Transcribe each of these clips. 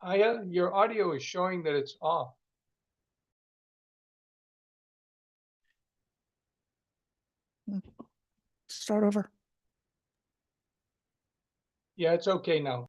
Ayya, your audio is showing that it's off. Start over. Yeah, it's okay now.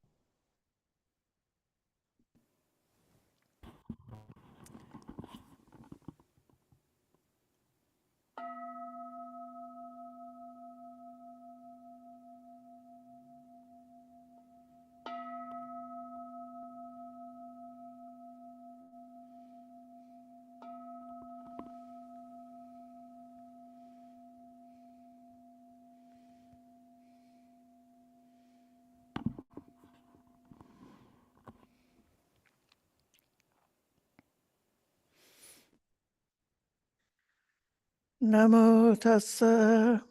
Namo tassa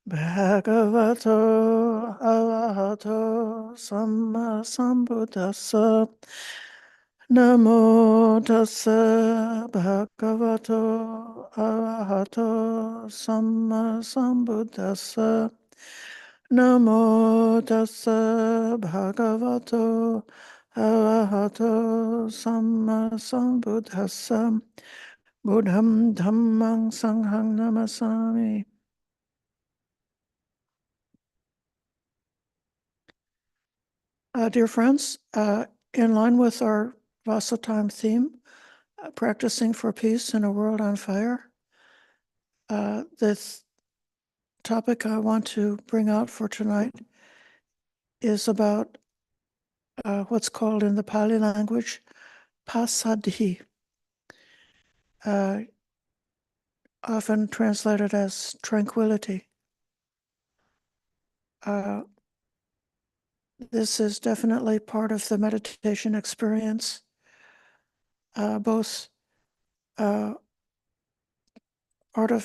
bhagavato arahato sammasambuddhassa. Namo tassa bhagavato arahato sammasambuddhassa. Namo tassa bhagavato arahato sammasambuddhassa. Buddham dhammang sanghang namasami. Dear friends, in line with our Vasa time theme, practicing for peace in a world on fire, this topic I want to bring out for tonight is about what's called in the Pali language passaddhi, often translated as tranquility. This is definitely part of the meditation experience, both part of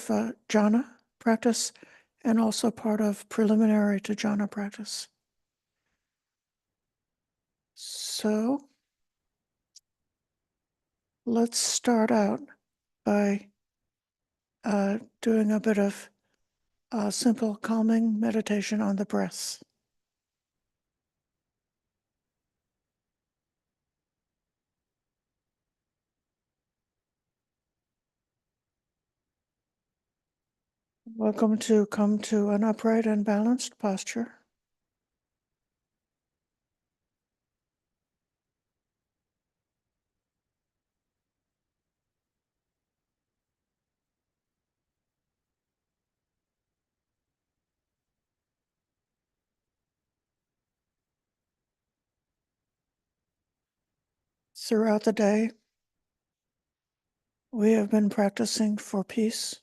jhana practice and also part of preliminary to jhana practice. So let's start out by doing a bit of simple calming meditation on the breath. Welcome to come to an upright and balanced posture. Throughout the day, we have been practicing for peace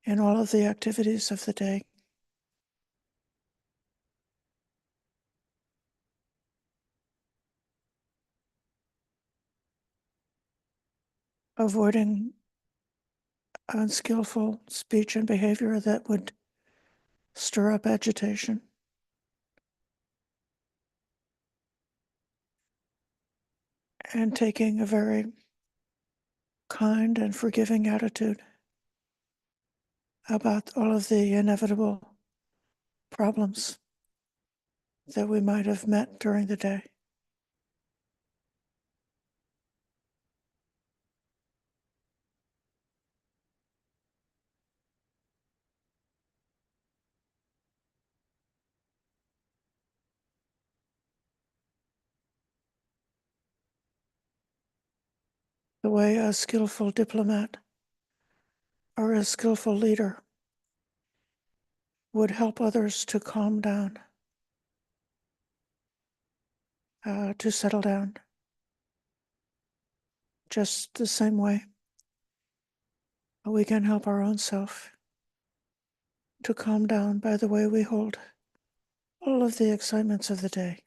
in all of the activities of the day. Avoiding unskillful speech and behavior that would stir up agitation. And taking a very kind and forgiving attitude about all of the inevitable problems that we might have met during the day. The way a skillful diplomat or a skillful leader would help others to calm down, to settle down. Just the same way we can help our own self to calm down by the way we hold all of the excitements of the day.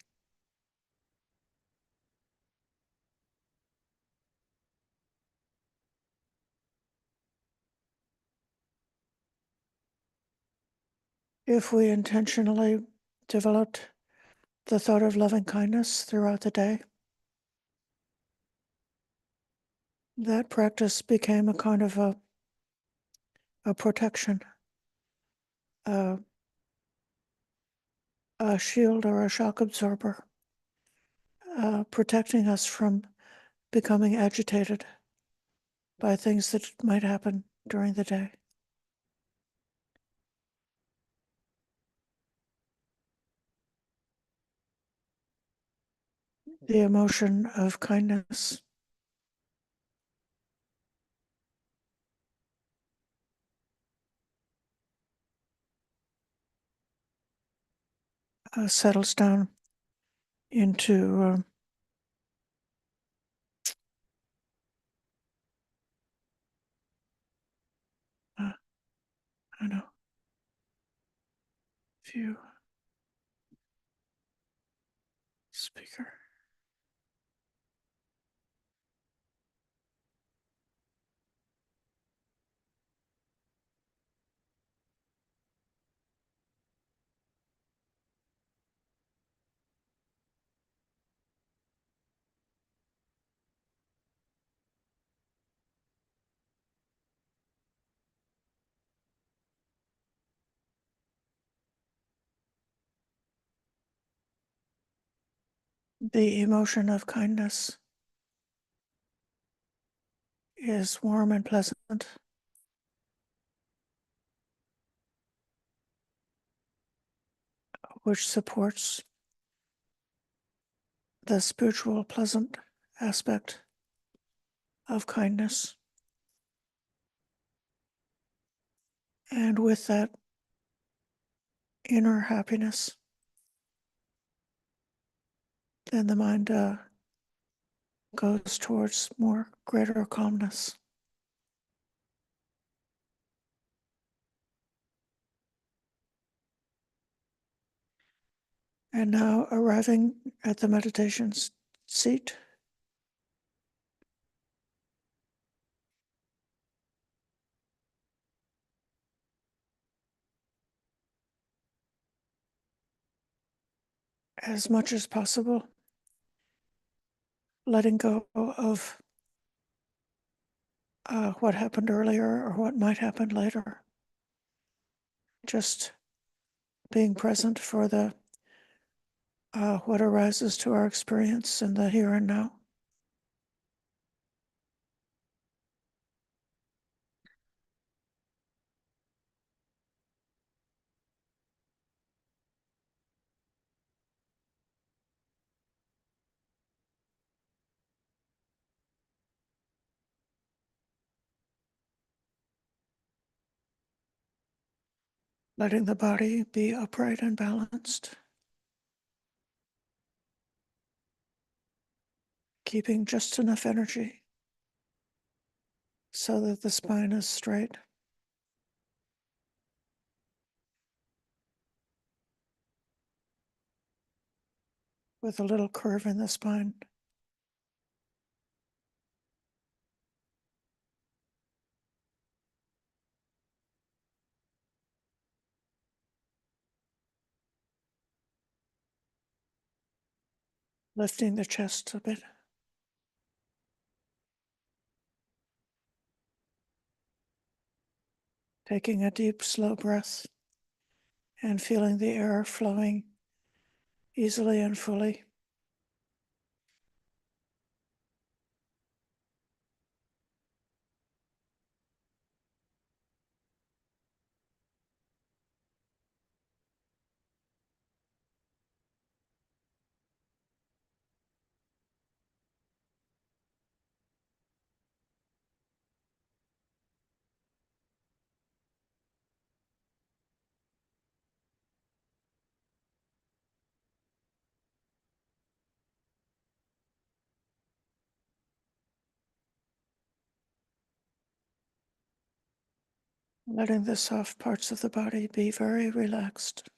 If we intentionally developed the thought of loving kindness throughout the day, that practice became a kind of a protection, a shield or a shock absorber protecting us from becoming agitated by things that might happen during the day. The emotion of kindness settles down into I don't know, view, speaker. The emotion of kindness is warm and pleasant, which supports the spiritual pleasant aspect of kindness. And with that inner happiness, then the mind goes towards more greater calmness. And now arriving at the meditation seat, as much as possible, letting go of what happened earlier or what might happen later. Just being present for the what arises to our experience in the here and now. Letting the body be upright and balanced. Keeping just enough energy so that the spine is straight. With a little curve in the spine. Lifting the chest a bit. Taking a deep, slow breath and feeling the air flowing easily and fully. Letting the soft parts of the body be very relaxed,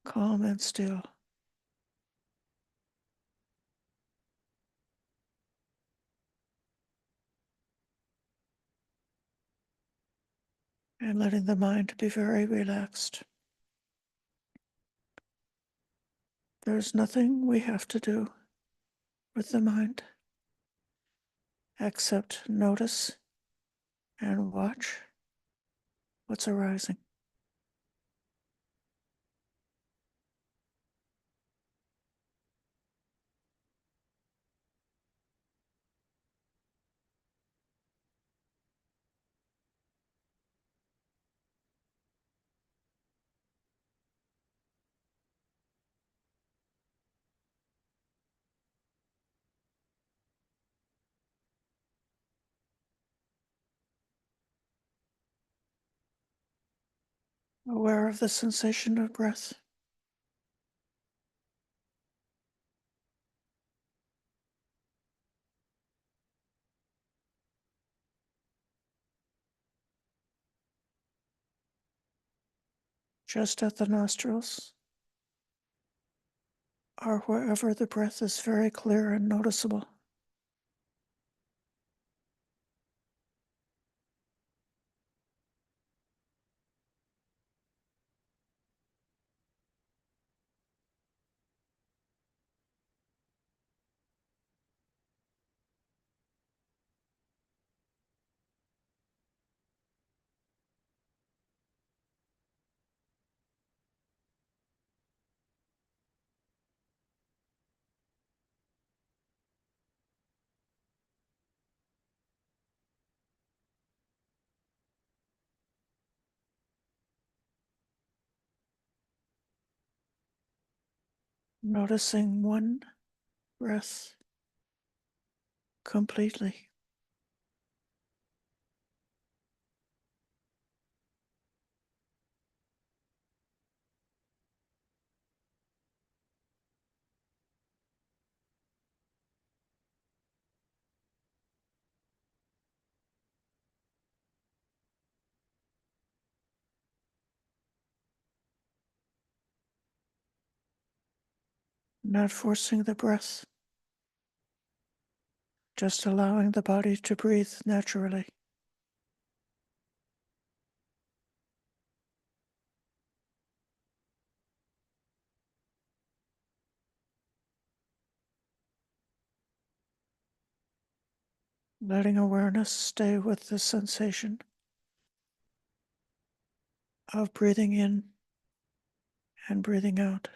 calm and still. And letting the mind be very relaxed. There's nothing we have to do with the mind except notice and watch what's arising. aware of the sensation of breath. Just at the nostrils, or wherever the breath is very clear and noticeable. Noticing one breath completely. Not forcing the breath, just allowing the body to breathe naturally. Letting awareness stay with the sensation of breathing in and breathing out.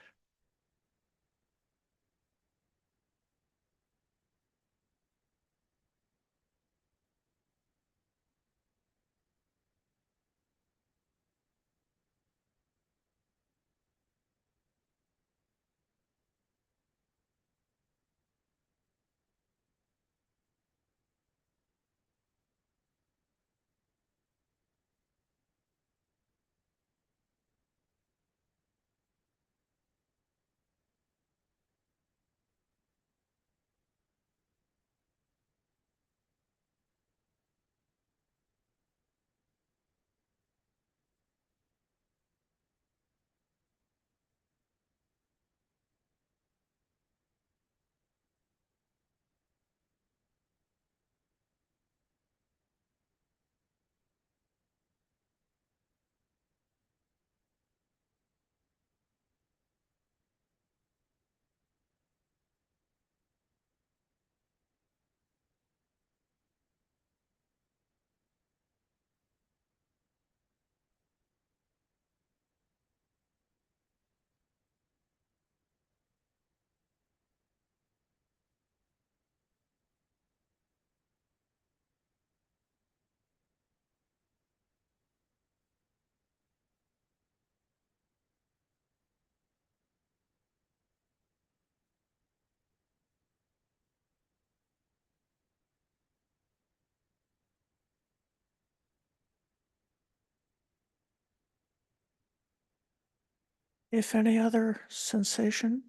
If any other sensation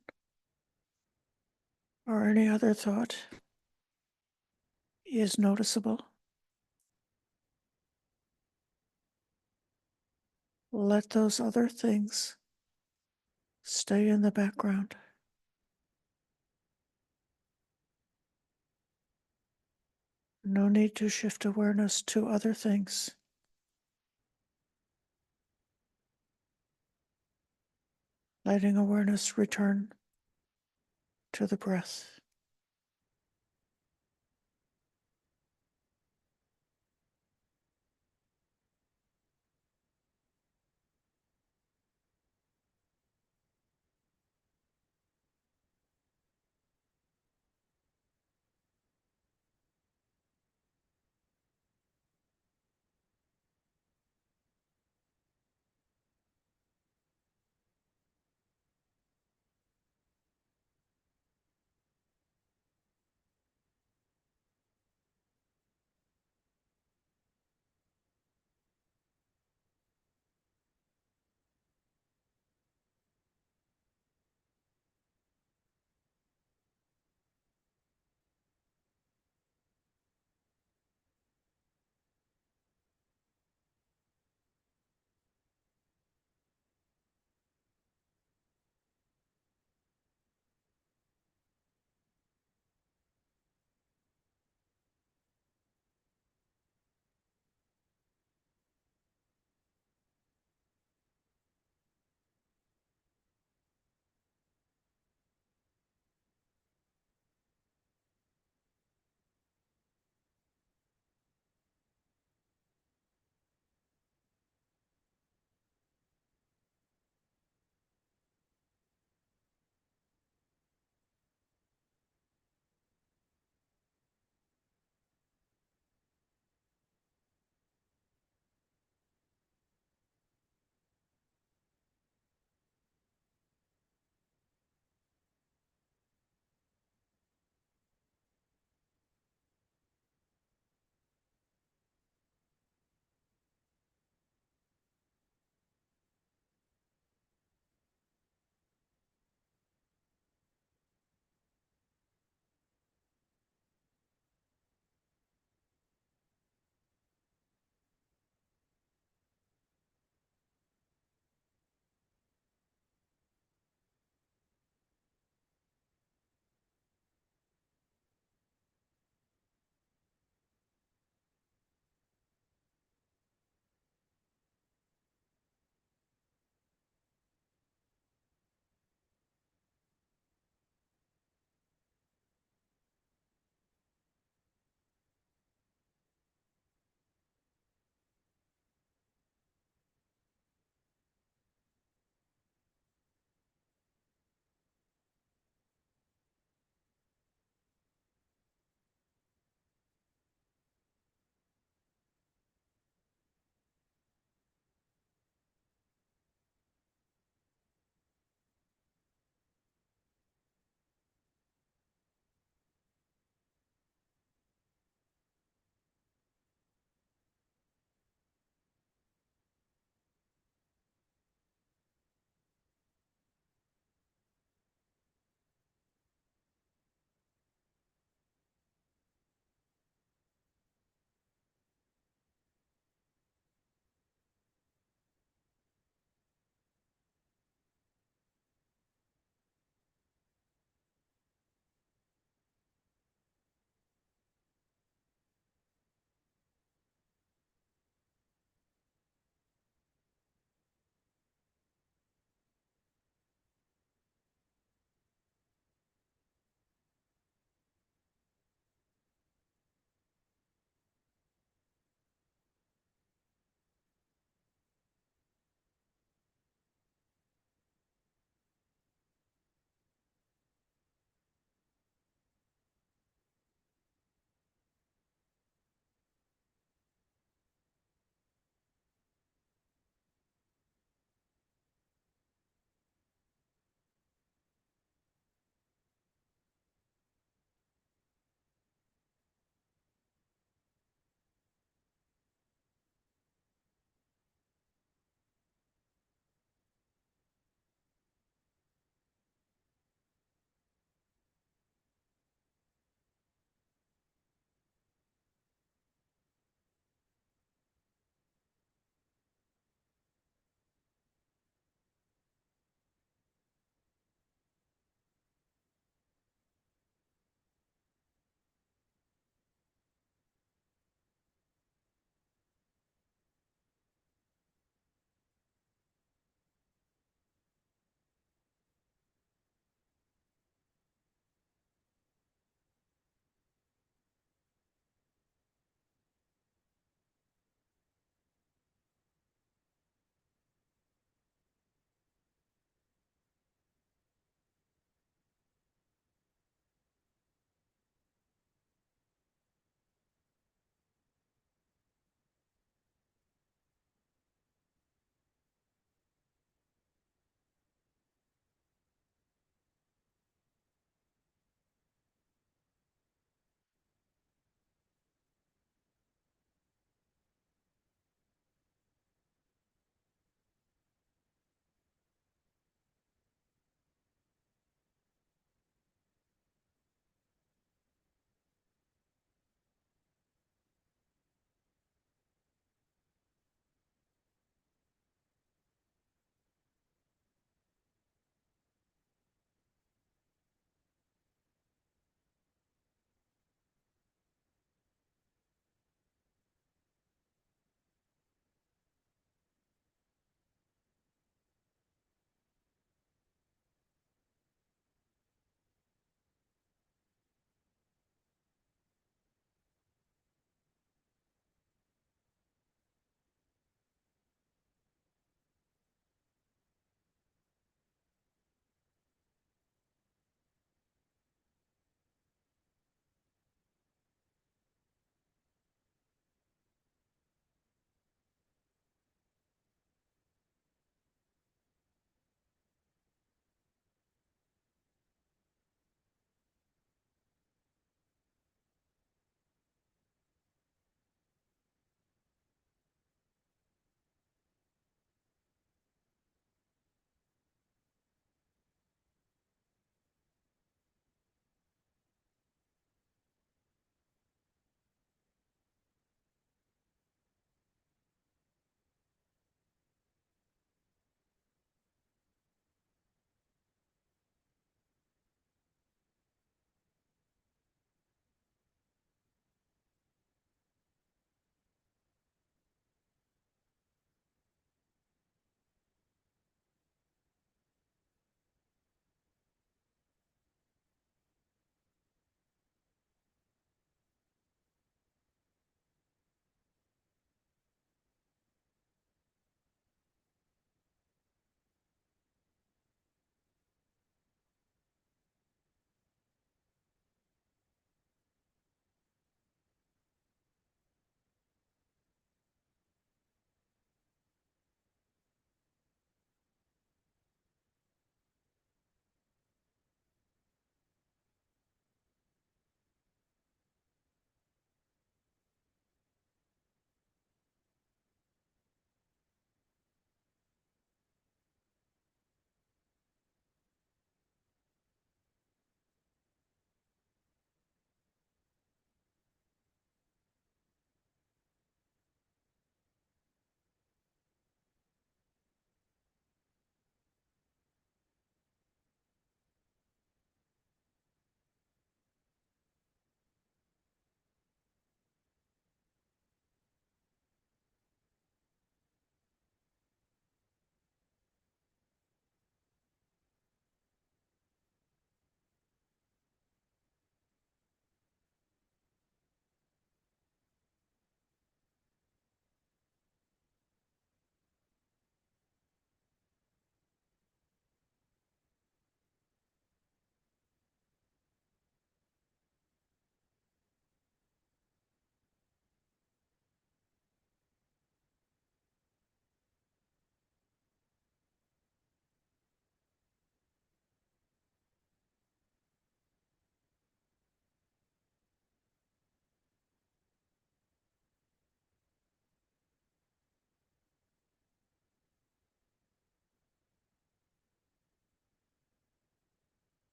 or any other thought is noticeable, let those other things stay in the background. No need to shift awareness to other things. Letting awareness return to the breath.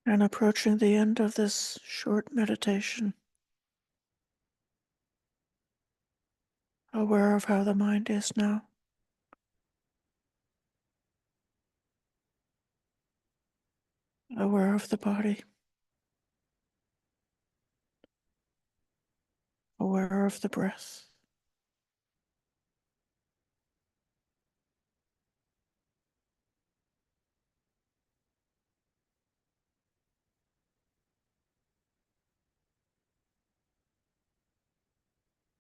And approaching the end of this short meditation, aware of how the mind is now. Aware of the body. Aware of the breath.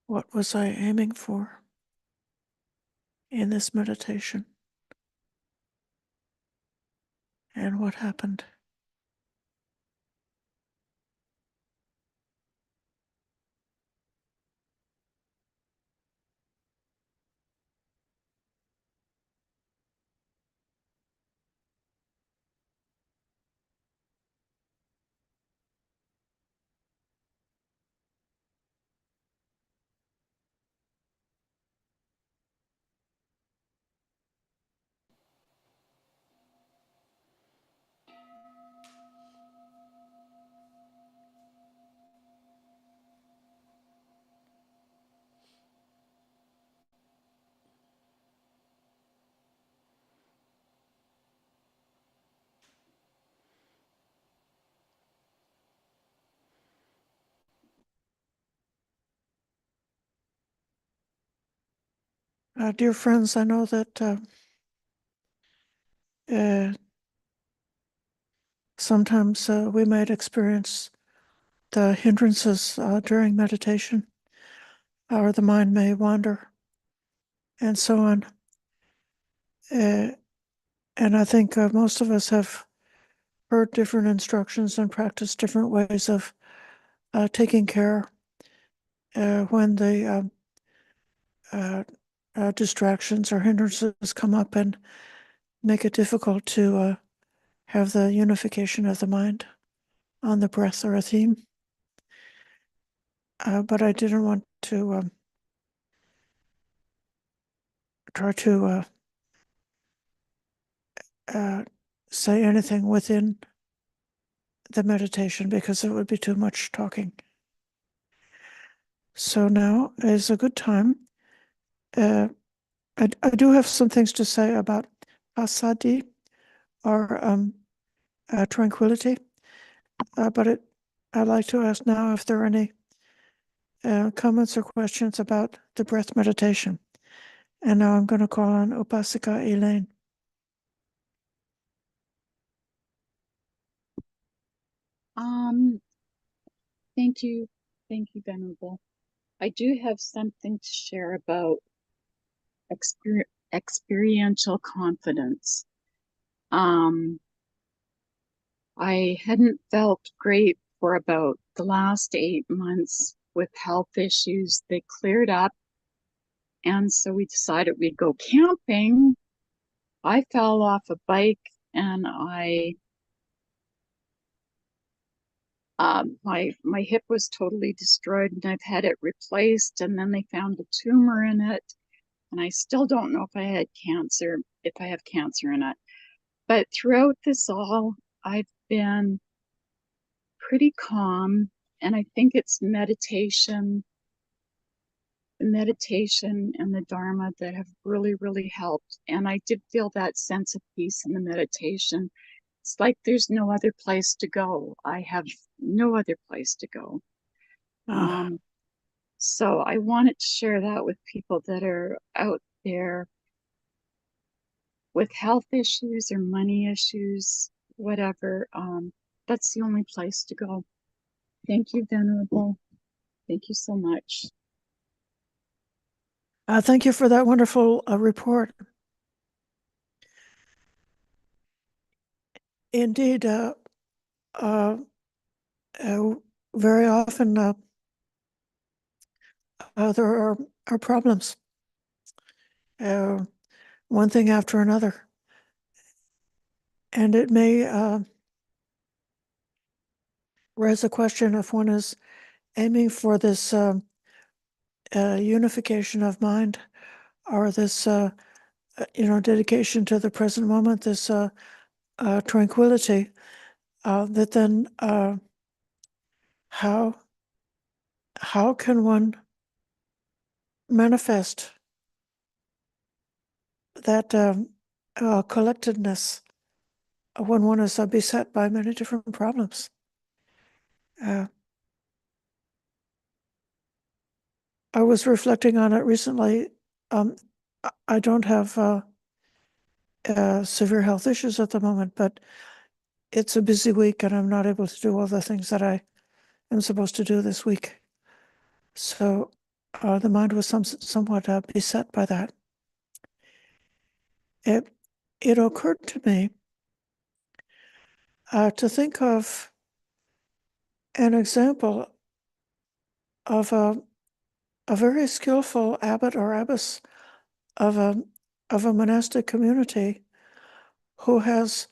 What was I aiming for in this meditation? And what happened? Dear friends, I know that sometimes we might experience the hindrances during meditation, or the mind may wander, and so on. And I think most of us have heard different instructions and practiced different ways of taking care when the distractions or hindrances come up and make it difficult to have the unification of the mind on the breath or a theme. But I didn't want to try to say anything within the meditation because it would be too much talking. So now is a good time. I do have some things to say about passaddhi, or tranquility, but I'd like to ask now if there are any comments or questions about the breath meditation. And now I'm going to call on Upasika Elaine. Thank you, Venerable. I do have something to share about experiential confidence. I hadn't felt great for about the last 8 months with health issues. They cleared up, and so we decided we'd go camping. I fell off a bike, and my hip was totally destroyed, and I've had it replaced, and then they found a tumor in it, and I still don't know if I have cancer in it. But throughout this all, I've been pretty calm, and I think it's meditation and the Dharma that have really, really helped. And I did feel that sense of peace in the meditation. It's like there's no other place to go. I have no other place to go. So I wanted to share that with people that are out there with health issues or money issues, whatever. That's the only place to go. Thank you, Venerable. Thank you so much. Thank you for that wonderful report. Indeed, very often there are problems, one thing after another. And it may raise a question if one is aiming for this unification of mind, or this dedication to the present moment, this tranquility. that then how can one manifest that collectedness when one is beset by many different problems? I was reflecting on it recently. I don't have severe health issues at the moment, but it's a busy week and I'm not able to do all the things that I am supposed to do this week. So the mind was somewhat beset by that. It occurred to me to think of an example of a very skillful abbot or abbess of a monastic community who has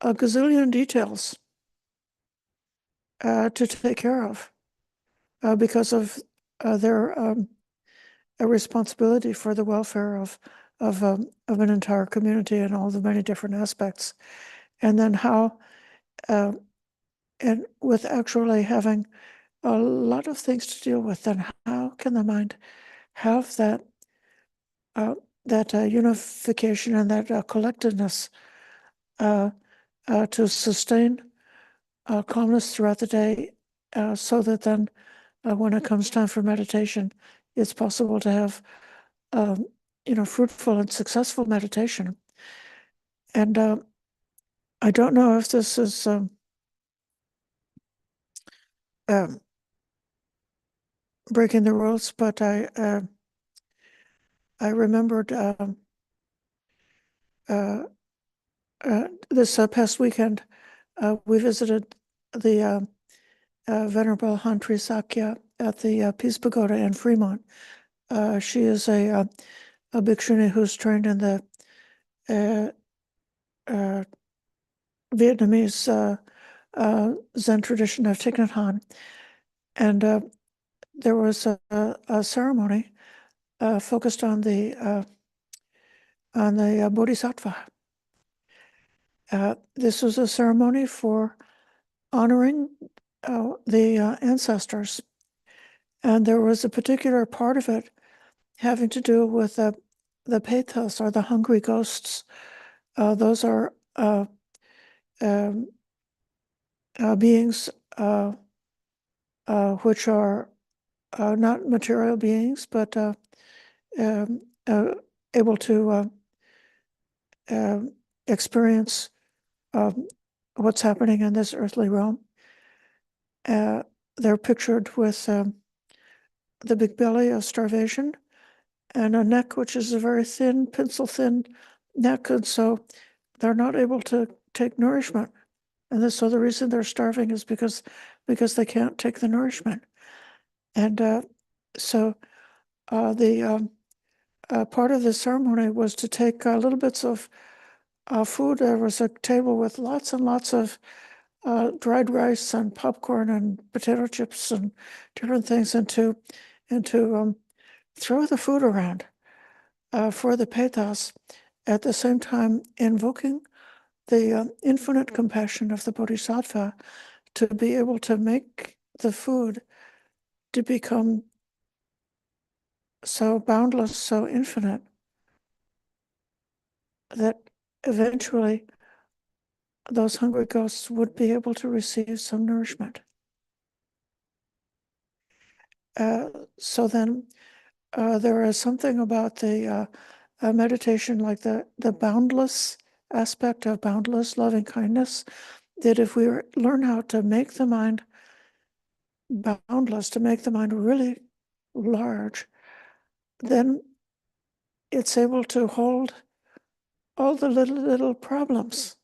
a gazillion details to take care of because of their a responsibility for the welfare of an entire community and all the many different aspects, and then how and with actually having a lot of things to deal with, then how can the mind have that unification and that collectedness to sustain calmness throughout the day, so that then when it comes time for meditation, it's possible to have fruitful and successful meditation. And I don't know if this is breaking the rules, but I remembered this past weekend we visited the Venerable Hantri Sakya at the Peace Pagoda in Fremont. She is a Bhikkhuni who's trained in the Vietnamese Zen tradition of Thich Nhat Hanh, and there was a ceremony focused on the Bodhisattva. This was a ceremony for honoring the ancestors, and there was a particular part of it having to do with the petas, or the hungry ghosts. Those are beings which are not material beings, but able to experience what's happening in this earthly realm. They're pictured with the big belly of starvation and a neck which is a very thin, pencil-thin neck, and so they're not able to take nourishment. And so the reason they're starving is because they can't take the nourishment. And so the part of the ceremony was to take little bits of food. There was a table with lots and lots of dried rice and popcorn and potato chips and different things, and to throw the food around for the petas, at the same time invoking the infinite compassion of the Bodhisattva to be able to make the food to become so boundless, so infinite, that eventually those hungry ghosts would be able to receive some nourishment. So then there is something about the meditation, like the boundless aspect of boundless loving kindness, that if we learn how to make the mind boundless, to make the mind really large, then it's able to hold all the little problems.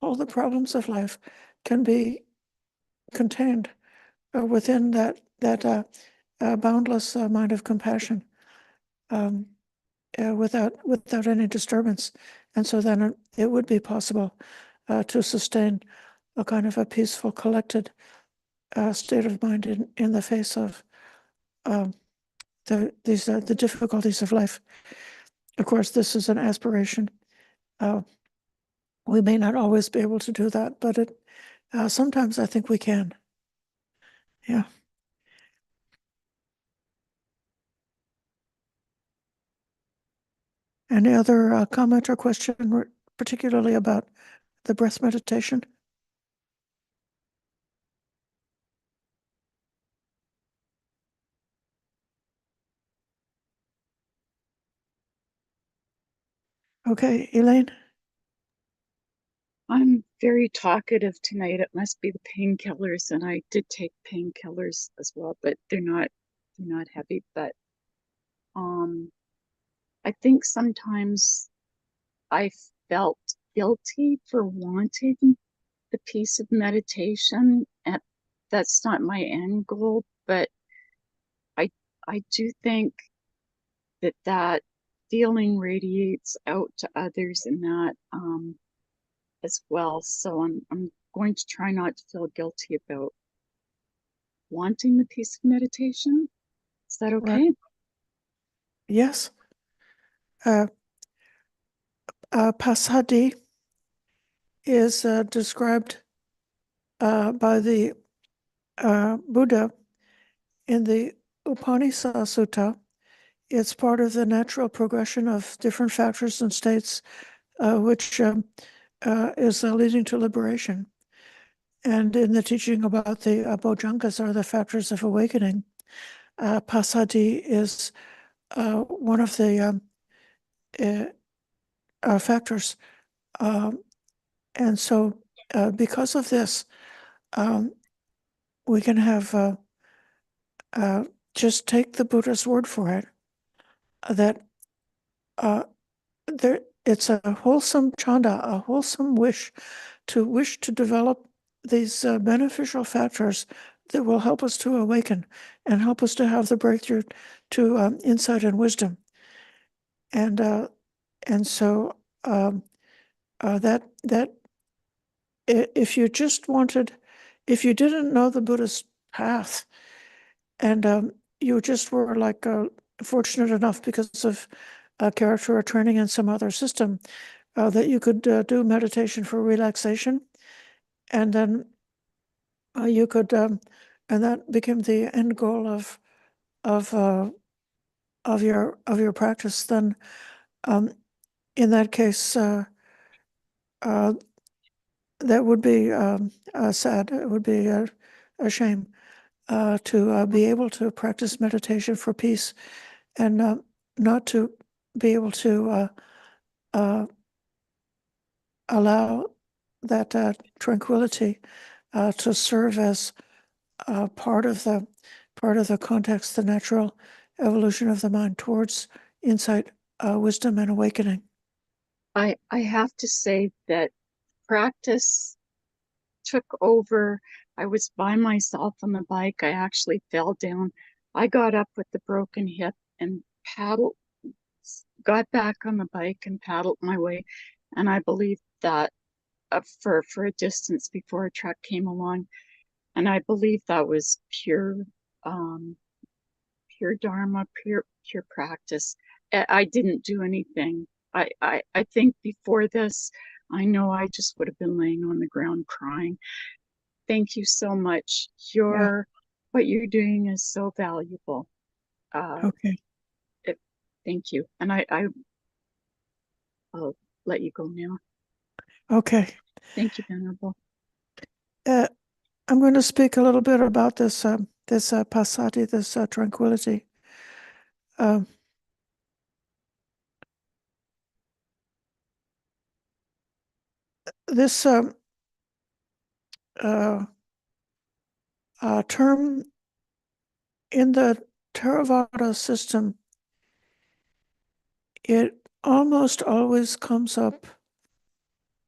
All the problems of life can be contained within that boundless mind of compassion, without any disturbance. And so then it would be possible to sustain a kind of a peaceful, collected state of mind in the face of the difficulties of life. Of course, this is an aspiration. We may not always be able to do that, but sometimes I think we can. Yeah. Any other comment or question, particularly about the breath meditation? Okay, Elaine? I'm very talkative tonight. It must be the painkillers, and I did take painkillers as well, but they're not heavy. But I think sometimes I felt guilty for wanting the piece of meditation, and that's not my end goal. But I I do think that feeling radiates out to others, and that as well. So I'm going to try not to feel guilty about wanting the piece of meditation. Is that okay? Right. Yes. Passaddhi is described by the Buddha in the Upanishad Sutta. It's part of the natural progression of different factors and states, which is leading to liberation. And in the teaching about the bojjhangas are the factors of awakening, passaddhi is one of the factors. And so because of this, we can have just take the Buddha's word for it, that it's a wholesome chanda, a wholesome wish to develop these beneficial factors that will help us to awaken and help us to have the breakthrough to insight and wisdom. And so that if you just wanted, if you didn't know the Buddhist path, and you just were like fortunate enough because of character or training in some other system that you could do meditation for relaxation, and then you could, and that became the end goal of your practice. Then, in that case, that would be sad. It would be a shame to be able to practice meditation for peace and not to be able to allow that tranquility to serve as part of the context, the natural evolution of the mind towards insight, wisdom, and awakening. I have to say that practice took over. I was by myself on the bike. I actually fell down. I got up with the broken hip and got back on the bike and paddled my way. And I believe that for a distance before a truck came along. And I believe that was um, pure Dharma, pure practice. I didn't do anything. I think before this, I know I just would have been laying on the ground crying. Thank you so much. What you're doing is so valuable. Okay. Thank you. And I'll let you go now. Okay. Thank you, Venerable. I'm going to speak a little bit about this passaddhi, this tranquility. This term in the Theravada system, it almost always comes up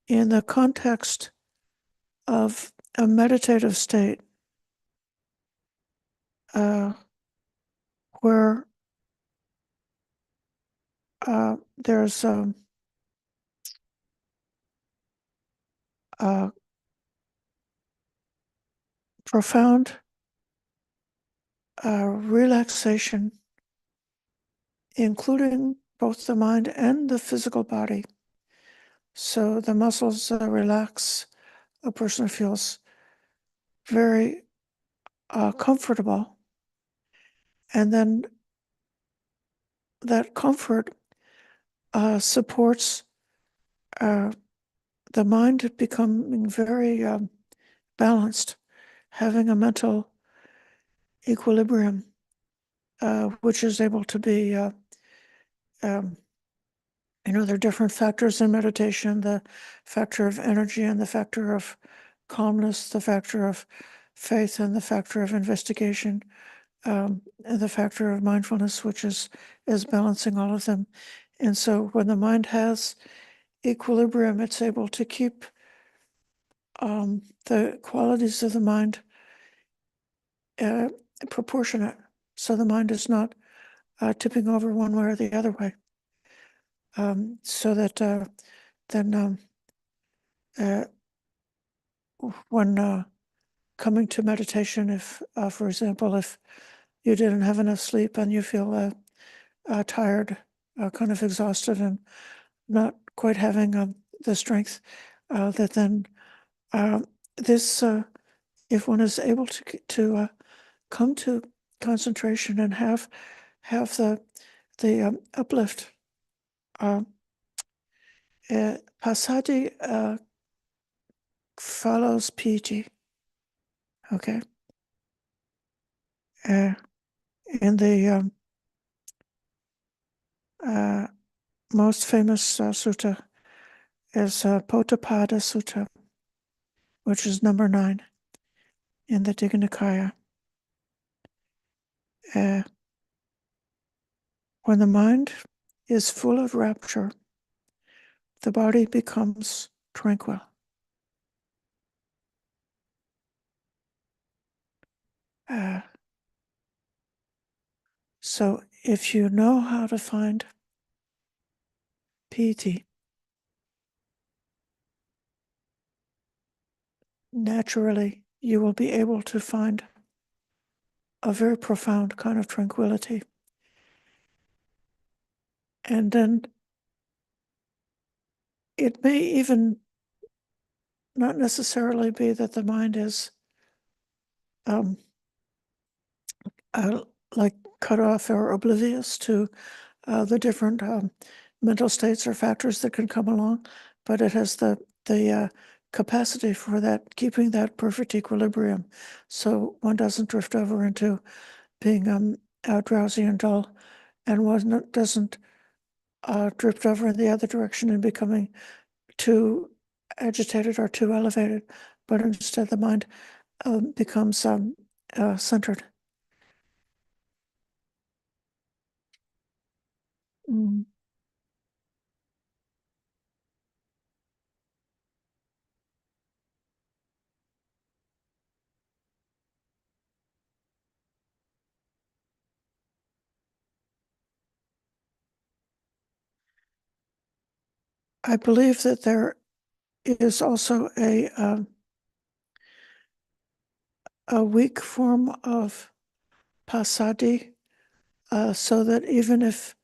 in the context of a meditative state where there's profound relaxation, including both the mind and the physical body. So the muscles relax. A person feels very comfortable. And then that comfort supports the mind becoming very balanced, having a mental equilibrium, which is able to be, there are different factors in meditation, the factor of energy and the factor of calmness, the factor of faith and the factor of investigation, and the factor of mindfulness, which is balancing all of them. And so when the mind has equilibrium, it's able to keep the qualities of the mind proportionate. So the mind is not tipping over one way or the other way. So that then when coming to meditation, if, for example, if you didn't have enough sleep and you feel tired, kind of exhausted and not quite having the strength, that then this, if one is able to come to concentration and have the uplift, passaddhi follows piti. Okay. In the most famous sutta is Pottapada Sutta, which is number 9 in the Digha Nikaya. When the mind is full of rapture, the body becomes tranquil. So if you know how to find piti, naturally you will be able to find a very profound kind of tranquility. And then it may even not necessarily be that the mind is like cut off or oblivious to the different mental states or factors that can come along, but it has the capacity for that, keeping that perfect equilibrium, so one doesn't drift over into being drowsy and dull, and one doesn't drift over in the other direction and becoming too agitated or too elevated, but instead the mind becomes centered. Mm. I believe that there is also a weak form of passaddhi, so that even if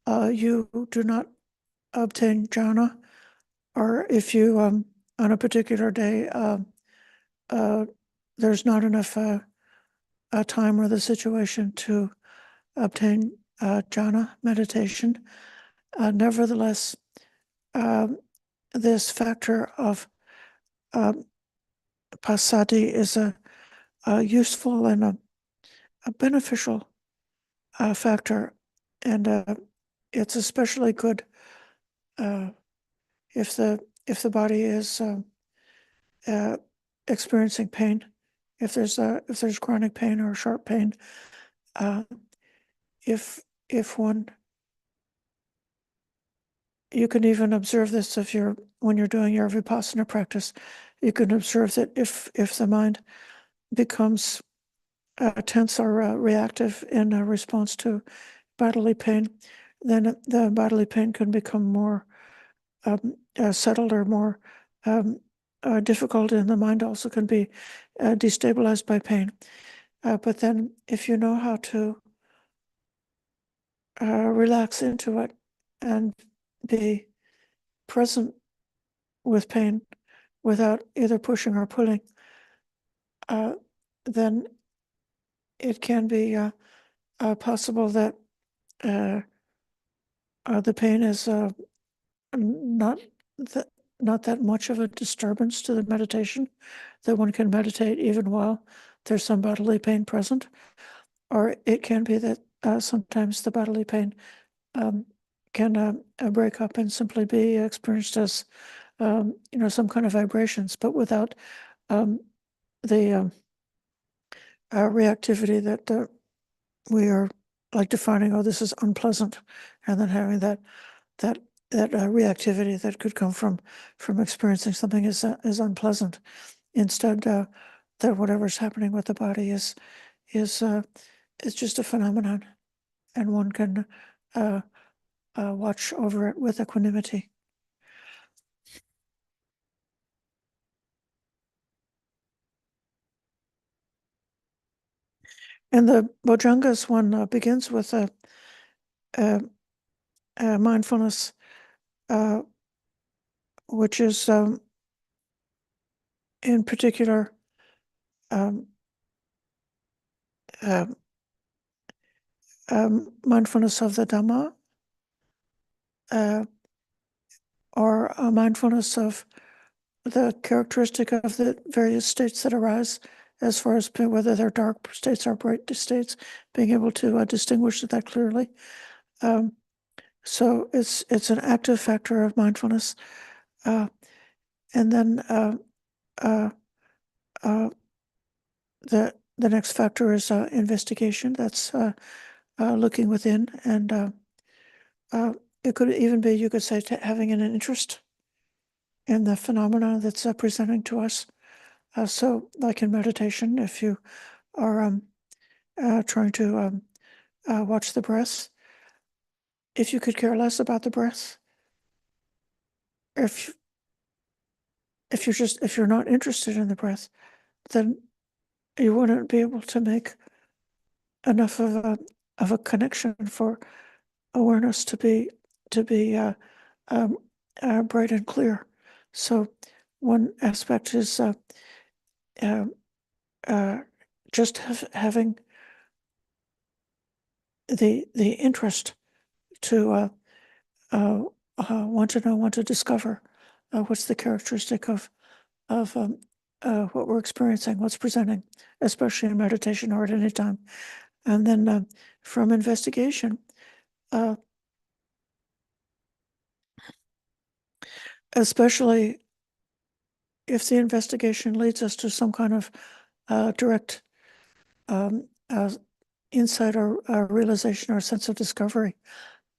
you do not obtain jhana, or if you on a particular day there's not enough time or the situation to obtain jhana meditation, nevertheless this factor of passaddhi is a useful and a beneficial factor, and it's especially good if the body is experiencing pain, if there's chronic pain or sharp pain, if one, you can even observe this when you're doing your vipassana practice, you can observe that if the mind becomes tense or reactive in response to bodily pain, then the bodily pain can become more settled or more difficult, and the mind also can be destabilized by pain. But then if you know how to relax into it and be present with pain without either pushing or pulling, then it can be possible that the pain is not that not that much of a disturbance to the meditation, that one can meditate even while there's some bodily pain present. Or it can be that sometimes the bodily pain can break up and simply be experienced as some kind of vibrations, but without the reactivity that we are like defining. Oh, this is unpleasant, and then having that reactivity that could come from experiencing something is unpleasant. Instead, that whatever's happening with the body is just a phenomenon, and one can watch over it with equanimity. And the Bojjhangas one begins with a mindfulness, which is in particular mindfulness of the Dhamma, or a mindfulness of the characteristic of the various states that arise, as far as whether they're dark states or bright states, being able to distinguish that clearly. So it's an active factor of mindfulness, and then the next factor is investigation. That's looking within, and it could even be, you could say, having an interest in the phenomena that's presenting to us. So, like in meditation, if you are trying to watch the breath, if you could care less about the breath, if you're not interested in the breath, then you wouldn't be able to make enough of a connection for awareness to be bright and clear. So one aspect is just having the interest to want to know, want to discover what's the characteristic of what we're experiencing, what's presenting, especially in meditation or at any time. And then from investigation, especially if the investigation leads us to some kind of direct insight or realization or sense of discovery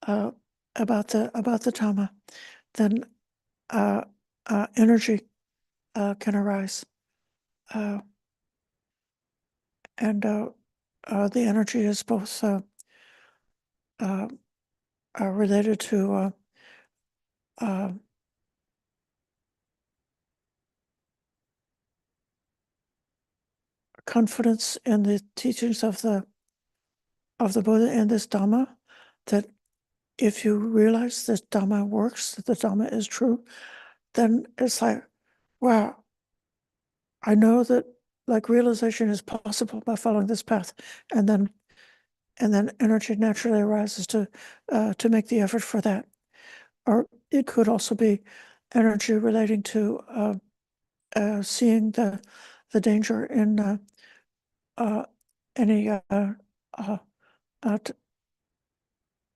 about the Dhamma, then energy can arise, and the energy is both related to confidence in the teachings of the Buddha and this Dhamma, that if you realize this Dhamma works, that the Dhamma is true, then it's like, wow, I know that like realization is possible by following this path, and then energy naturally arises to make the effort for that. Or it could also be energy relating to seeing the danger in any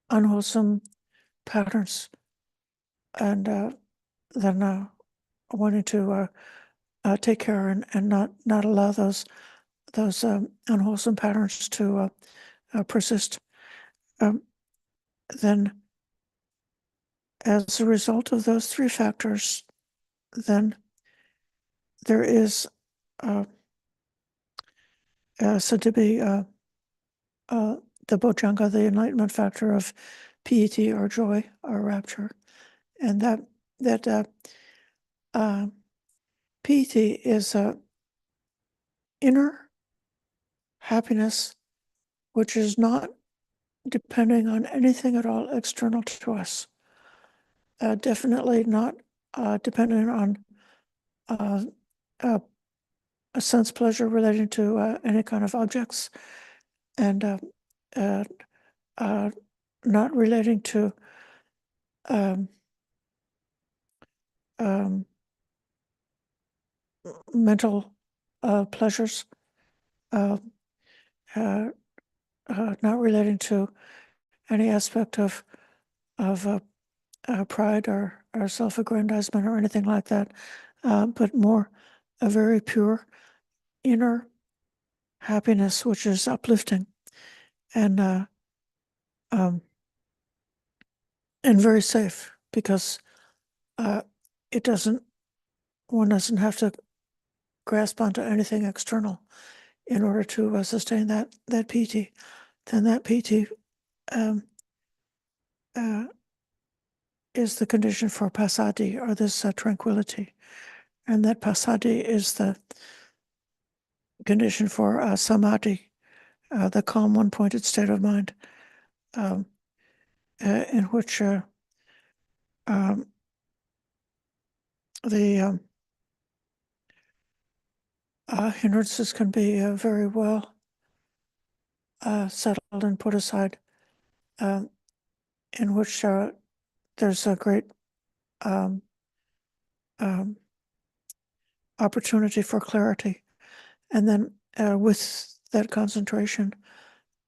unwholesome patterns, and then wanting to take care and not allow those unwholesome patterns to persist. Then, as a result of those three factors, then there is said to be the Bojjhanga, the enlightenment factor of piety or joy or rapture, and that piety is inner happiness, which is not depending on anything at all external to us. Definitely not dependent on a sense pleasure relating to any kind of objects, and not relating to um, um, mental pleasures, uh, uh, not relating to any aspect of pride or self-aggrandizement or anything like that, but more a very pure inner happiness, which is uplifting and um, and very safe, because it doesn't one doesn't have to grasp onto anything external in order to sustain that piti. Then that piti is the condition for passaddhi, or this tranquility, and that passaddhi is the condition for samadhi, the calm one-pointed state of mind, in which the hindrances can be very well settled and put aside, in which there's a great opportunity for clarity. And then with that concentration,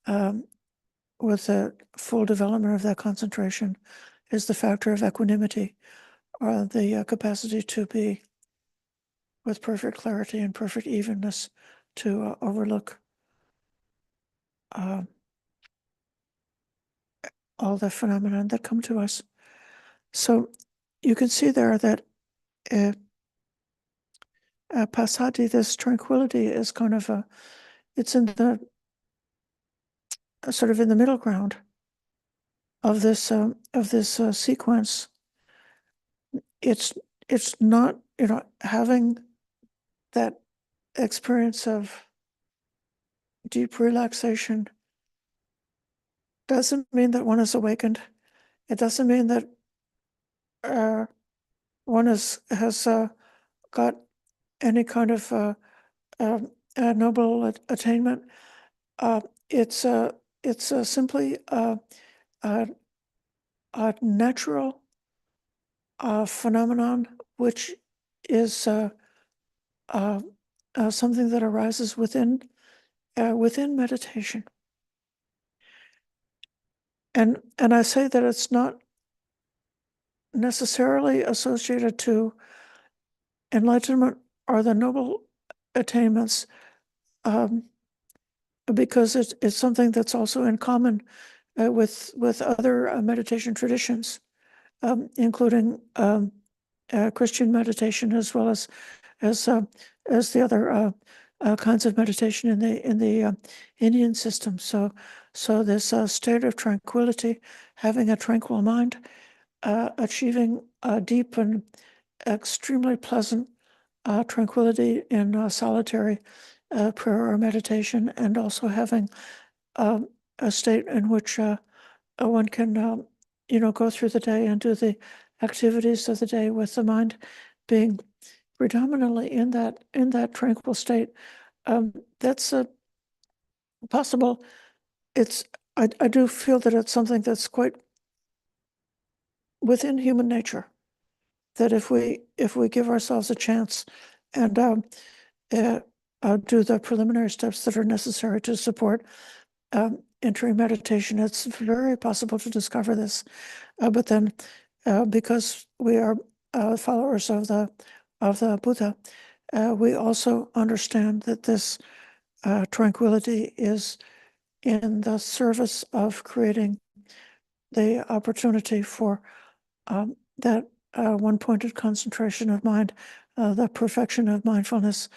with the full development of that concentration, is the factor of equanimity, or the capacity to be with perfect clarity and perfect evenness to overlook all the phenomena that come to us. So you can see there that passaddhi, this tranquility, is kind of it's in the sort of in the middle ground of this sequence. It's not, having that experience of deep relaxation doesn't mean that one is awakened. It doesn't mean that one has got any kind of noble attainment. It's simply a natural phenomenon, which is something that arises within meditation. And I say that it's not necessarily associated to enlightenment or the noble attainments, because it's something that's also in common with other meditation traditions, including Christian meditation, as well as the other kinds of meditation in the Indian system. So this state of tranquility, having a tranquil mind, achieving a deep and extremely pleasant tranquility in solitary prayer or meditation, and also having a state in which one can go through the day and do the activities of the day with the mind being predominantly in that tranquil state. That's possible. I do feel that it's something that's quite within human nature, that if we give ourselves a chance and do the preliminary steps that are necessary to support entering meditation, it's very possible to discover this. But then, because we are followers of the Buddha, we also understand that this tranquility is in the service of creating the opportunity for that one-pointed concentration of mind, the perfection of mindfulness,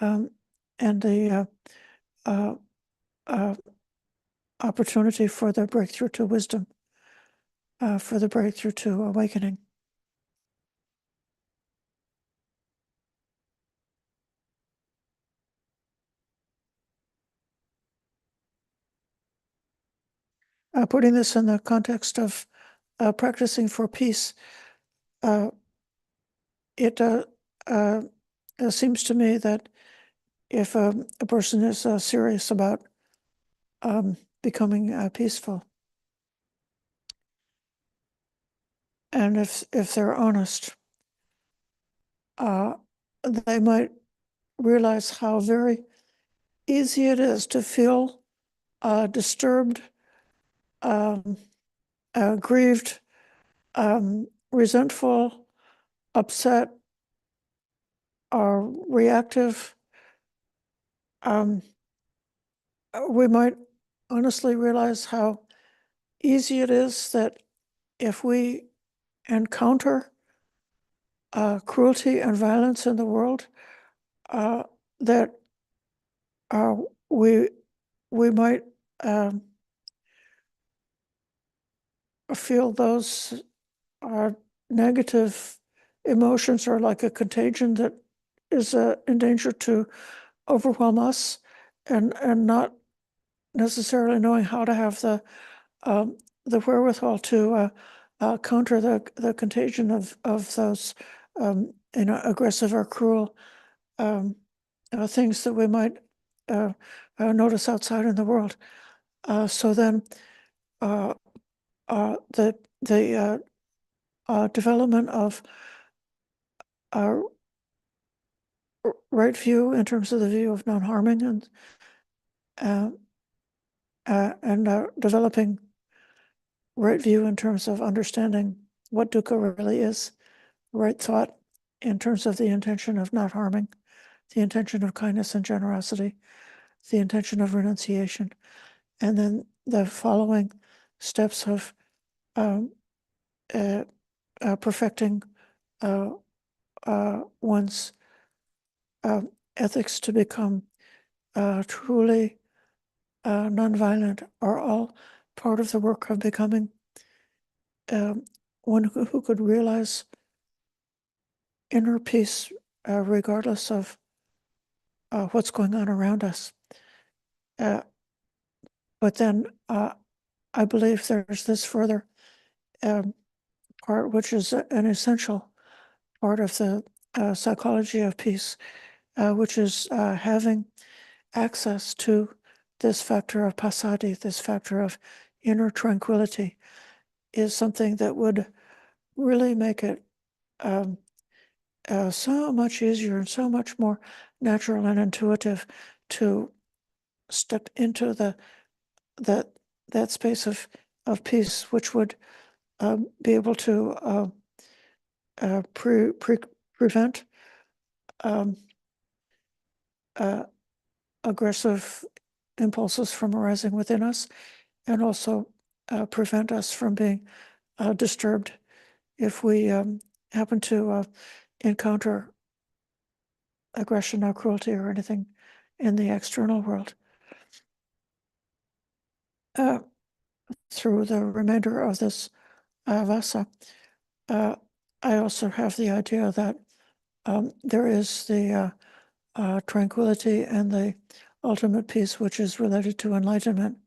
and the opportunity for the breakthrough to wisdom, for the breakthrough to awakening. Putting this in the context of practicing for peace, it seems to me that if a person is serious about becoming peaceful, and if they're honest, they might realize how very easy it is to feel disturbed, grieved, resentful, upset, or reactive. We might honestly realize how easy it is that if we encounter cruelty and violence in the world, that we might feel those negative emotions are like a contagion that is in danger to overwhelm us, and not necessarily knowing how to have the wherewithal to counter the contagion of those aggressive or cruel things that we might notice outside in the world. So then the development of our right view in terms of the view of non-harming, and developing right view in terms of understanding what dukkha really is, right thought in terms of the intention of not harming, the intention of kindness and generosity, the intention of renunciation, and then the following steps of perfecting one's ethics to become truly nonviolent are all part of the work of becoming one who could realize inner peace regardless of what's going on around us. But then I believe there's this further part, which is an essential part of the psychology of peace, which is having access to this factor of passaddhi, this factor of inner tranquility, is something that would really make it so much easier and so much more natural and intuitive to step into that space of peace, which would be able to prevent aggressive impulses from arising within us, and also prevent us from being disturbed if we happen to encounter aggression or cruelty or anything in the external world. Through the remainder of this vasa, I also have the idea that there is the tranquility and the ultimate peace, which is related to enlightenment,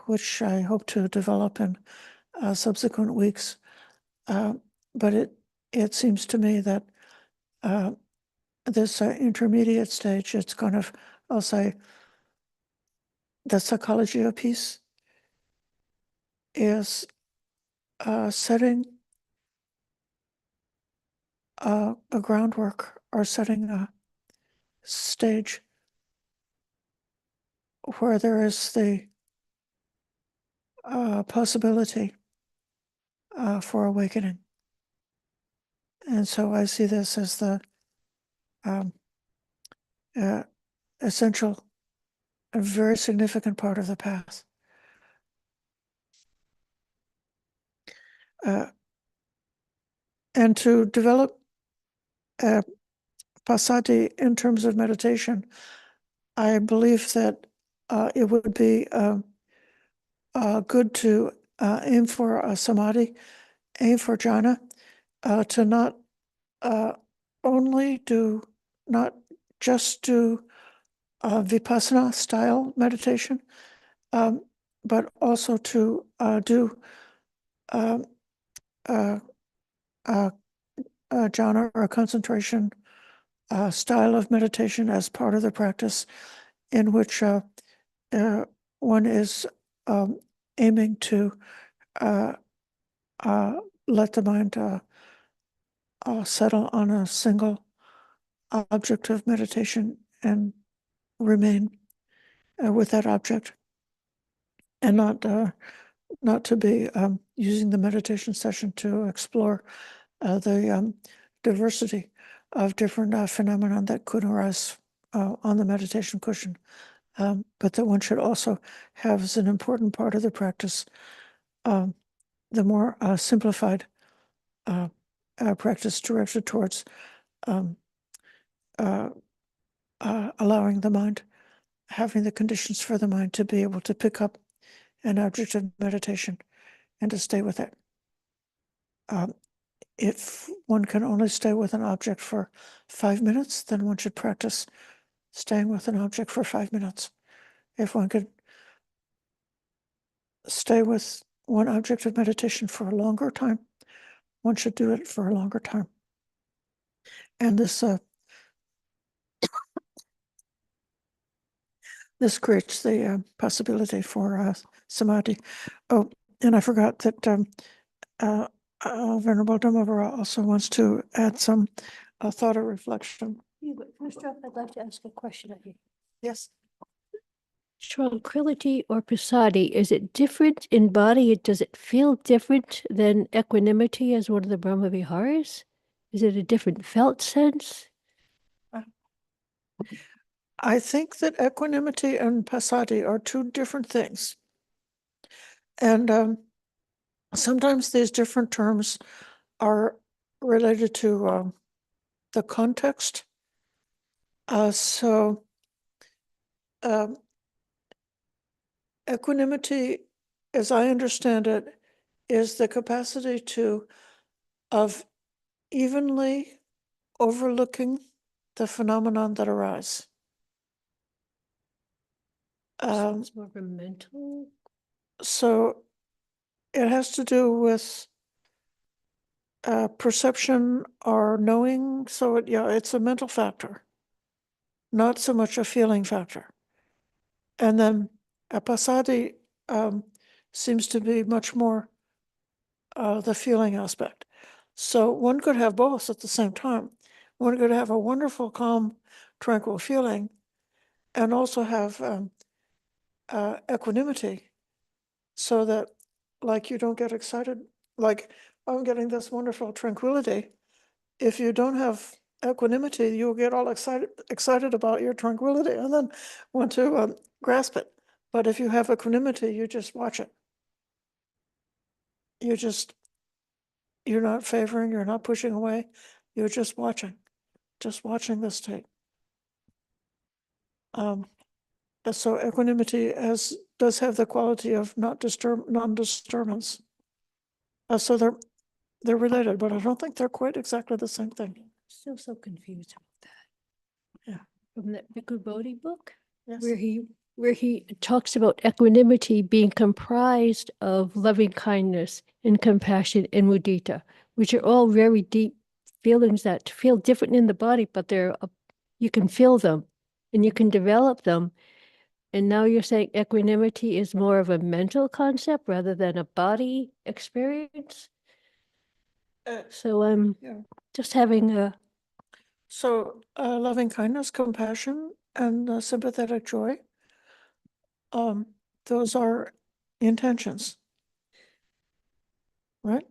which I hope to develop in subsequent weeks. But it seems to me that this intermediate stage, it's kind of, I'll say, the psychology of peace is setting a groundwork, or setting a stage where there is the possibility for awakening. And so I see this as the essential, a very significant part of the path. And to develop passaddhi in terms of meditation, I believe that it would be good to aim for a samadhi, aim for jhana, to not not just do vipassana style meditation, but also to do jhana or a concentration style of meditation as part of the practice, in which one is aiming to let the mind settle on a single object of meditation and remain with that object, and not to be using the meditation session to explore the diversity of different phenomena that could arise on the meditation cushion, but that one should also have as an important part of the practice the more simplified practice directed towards allowing the mind, having the conditions for the mind to be able to pick up an object of meditation and to stay with it. If one can only stay with an object for 5 minutes, then one should practice staying with an object for 5 minutes. If one could stay with one object of meditation for a longer time, one should do it for a longer time. And this creates the possibility for samadhi. Oh, and I forgot that Venerable Dhammavara also wants to add some thought or reflection. Yeah, but first off, I'd like to ask a question of you. Yes. Tranquility or passaddhi, is it different in body? Does it feel different than equanimity as one of the Brahma Viharas? Is it a different felt sense? I think that equanimity and passaddhi are two different things. And sometimes these different terms are related to the context. So equanimity, as I understand it, is the capacity of evenly overlooking the phenomenon that arise. So it's more of a mental. So it has to do with perception or knowing. So it's a mental factor, not so much a feeling factor. And then a passaddhi seems to be much more the feeling aspect. So one could have both at the same time. One could have a wonderful, calm, tranquil feeling and also have equanimity, so that, like, you don't get excited. Like, I'm getting this wonderful tranquility. If you don't have equanimity, you'll get all excited about your tranquility and then want to grasp it. But if you have equanimity, you just watch it. You're not favoring, you're not pushing away, you're just watching the state. So equanimity does have the quality of non-disturbance. So they're related, but I don't think they're quite exactly the same thing. Still so confused about that. Yeah. From that Bhikkhu Bodhi book, Yes. where he talks about equanimity being comprised of loving kindness and compassion and mudita, which are all very deep feelings that feel different in the body, but you can feel them and you can develop them. And now you're saying equanimity is more of a mental concept rather than a body experience. So I'm just having a. So loving kindness, compassion, and sympathetic joy, those are intentions, right?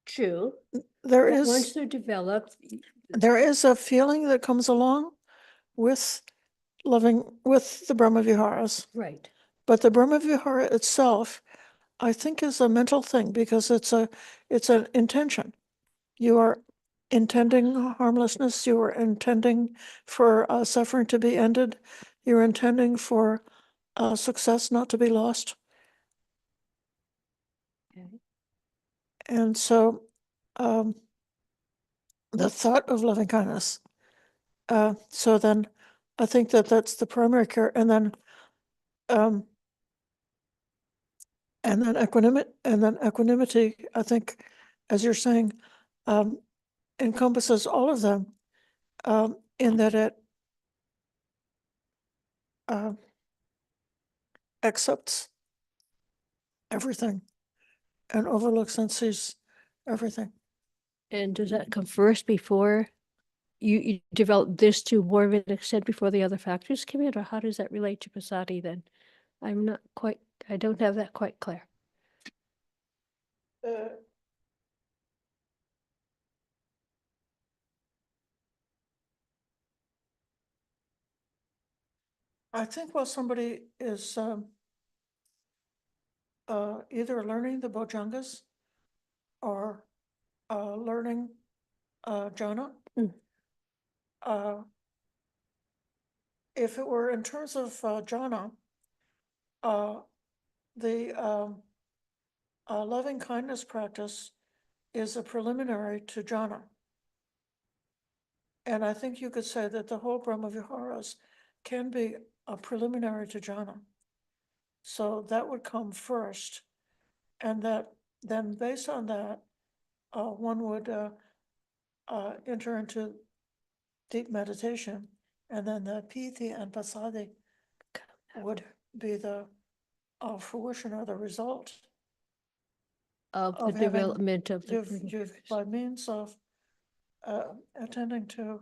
True. There Once they're developed. is a feeling that comes along with the Brahma Viharas. Right. But the Brahma Vihara itself, I think, is a mental thing, because it's an intention. You are intending harmlessness. You are intending for suffering to be ended. You're intending for success not to be lost. Okay. And so the thought of loving kindness. So then I think that's the primary care. And then equanimity, I think, as you're saying, encompasses all of them, in that it accepts everything and overlooks and sees everything. And does that come first before you develop this to more of an extent before the other factors come in, or how does that relate to passaddhi then? I'm not quite, I don't have that quite clear. I think while somebody is either learning the Bojjhangas or learning jhana, if it were in terms of jhana, the loving kindness practice is a preliminary to jhana. And I think you could say that the whole Brahmaviharas can be a preliminary to jhana. So that would come first. And that then based on that, one would enter into deep meditation. And then the piti and passaddhi would be the fruition or the result Of the of having development of the you've by means of attending to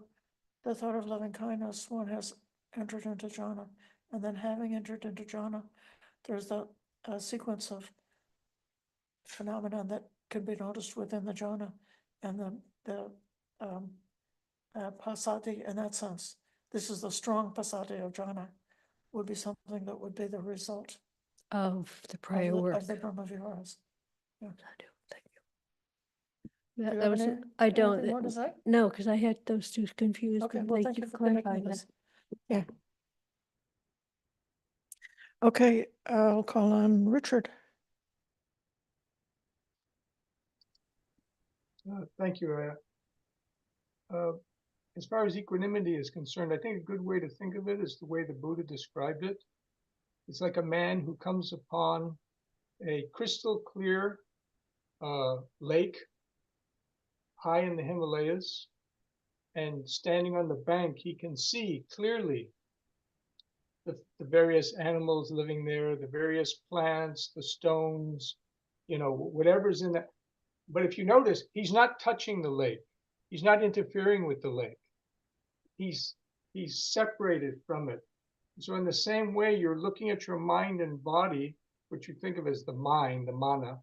the thought of loving kindness, one has entered into jhana, and then having entered into jhana, there's the sequence of phenomenon that can be noticed within the jhana, and then the passaddhi in that sense. This is the strong passaddhi of jhana, would be something that would be the result of the prior work. of the Brahmaviharas. Thank you. Do you That have was, any- I anything don't, more to say? no, because I had those two confused. Okay, but well, thank you for clarifying connecting that. this. Yeah. Okay, I'll call on Richard. Thank you, Ayya. As far as equanimity is concerned, I think a good way to think of it is the way the Buddha described it. It's like a man who comes upon a crystal clear lake high in the Himalayas, and standing on the bank, he can see clearly the various animals living there, the various plants, the stones, whatever's in that. But if you notice, he's not touching the lake. He's not interfering with the lake. He's separated from it. So in the same way, you're looking at your mind and body, which you think of as the mind, the mana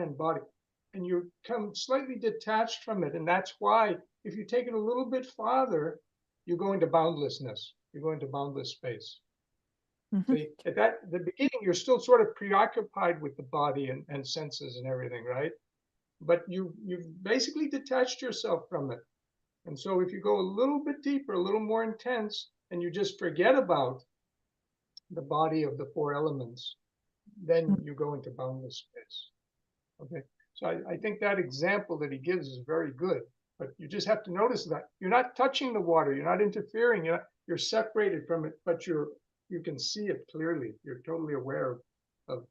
and body, and you come slightly detached from it. And that's why if you take it a little bit farther, you go into boundlessness. You go into boundless space. See, at the beginning, you're still sort of preoccupied with the body and senses and everything, right? But you've basically detached yourself from it. And so if you go a little bit deeper, a little more intense, and you just forget about the body of the four elements, then you go into boundless space. Okay, so I think that example that he gives is very good, but you just have to notice that you're not touching the water, you're not interfering, you're separated from it, but you can see it clearly. You're totally aware of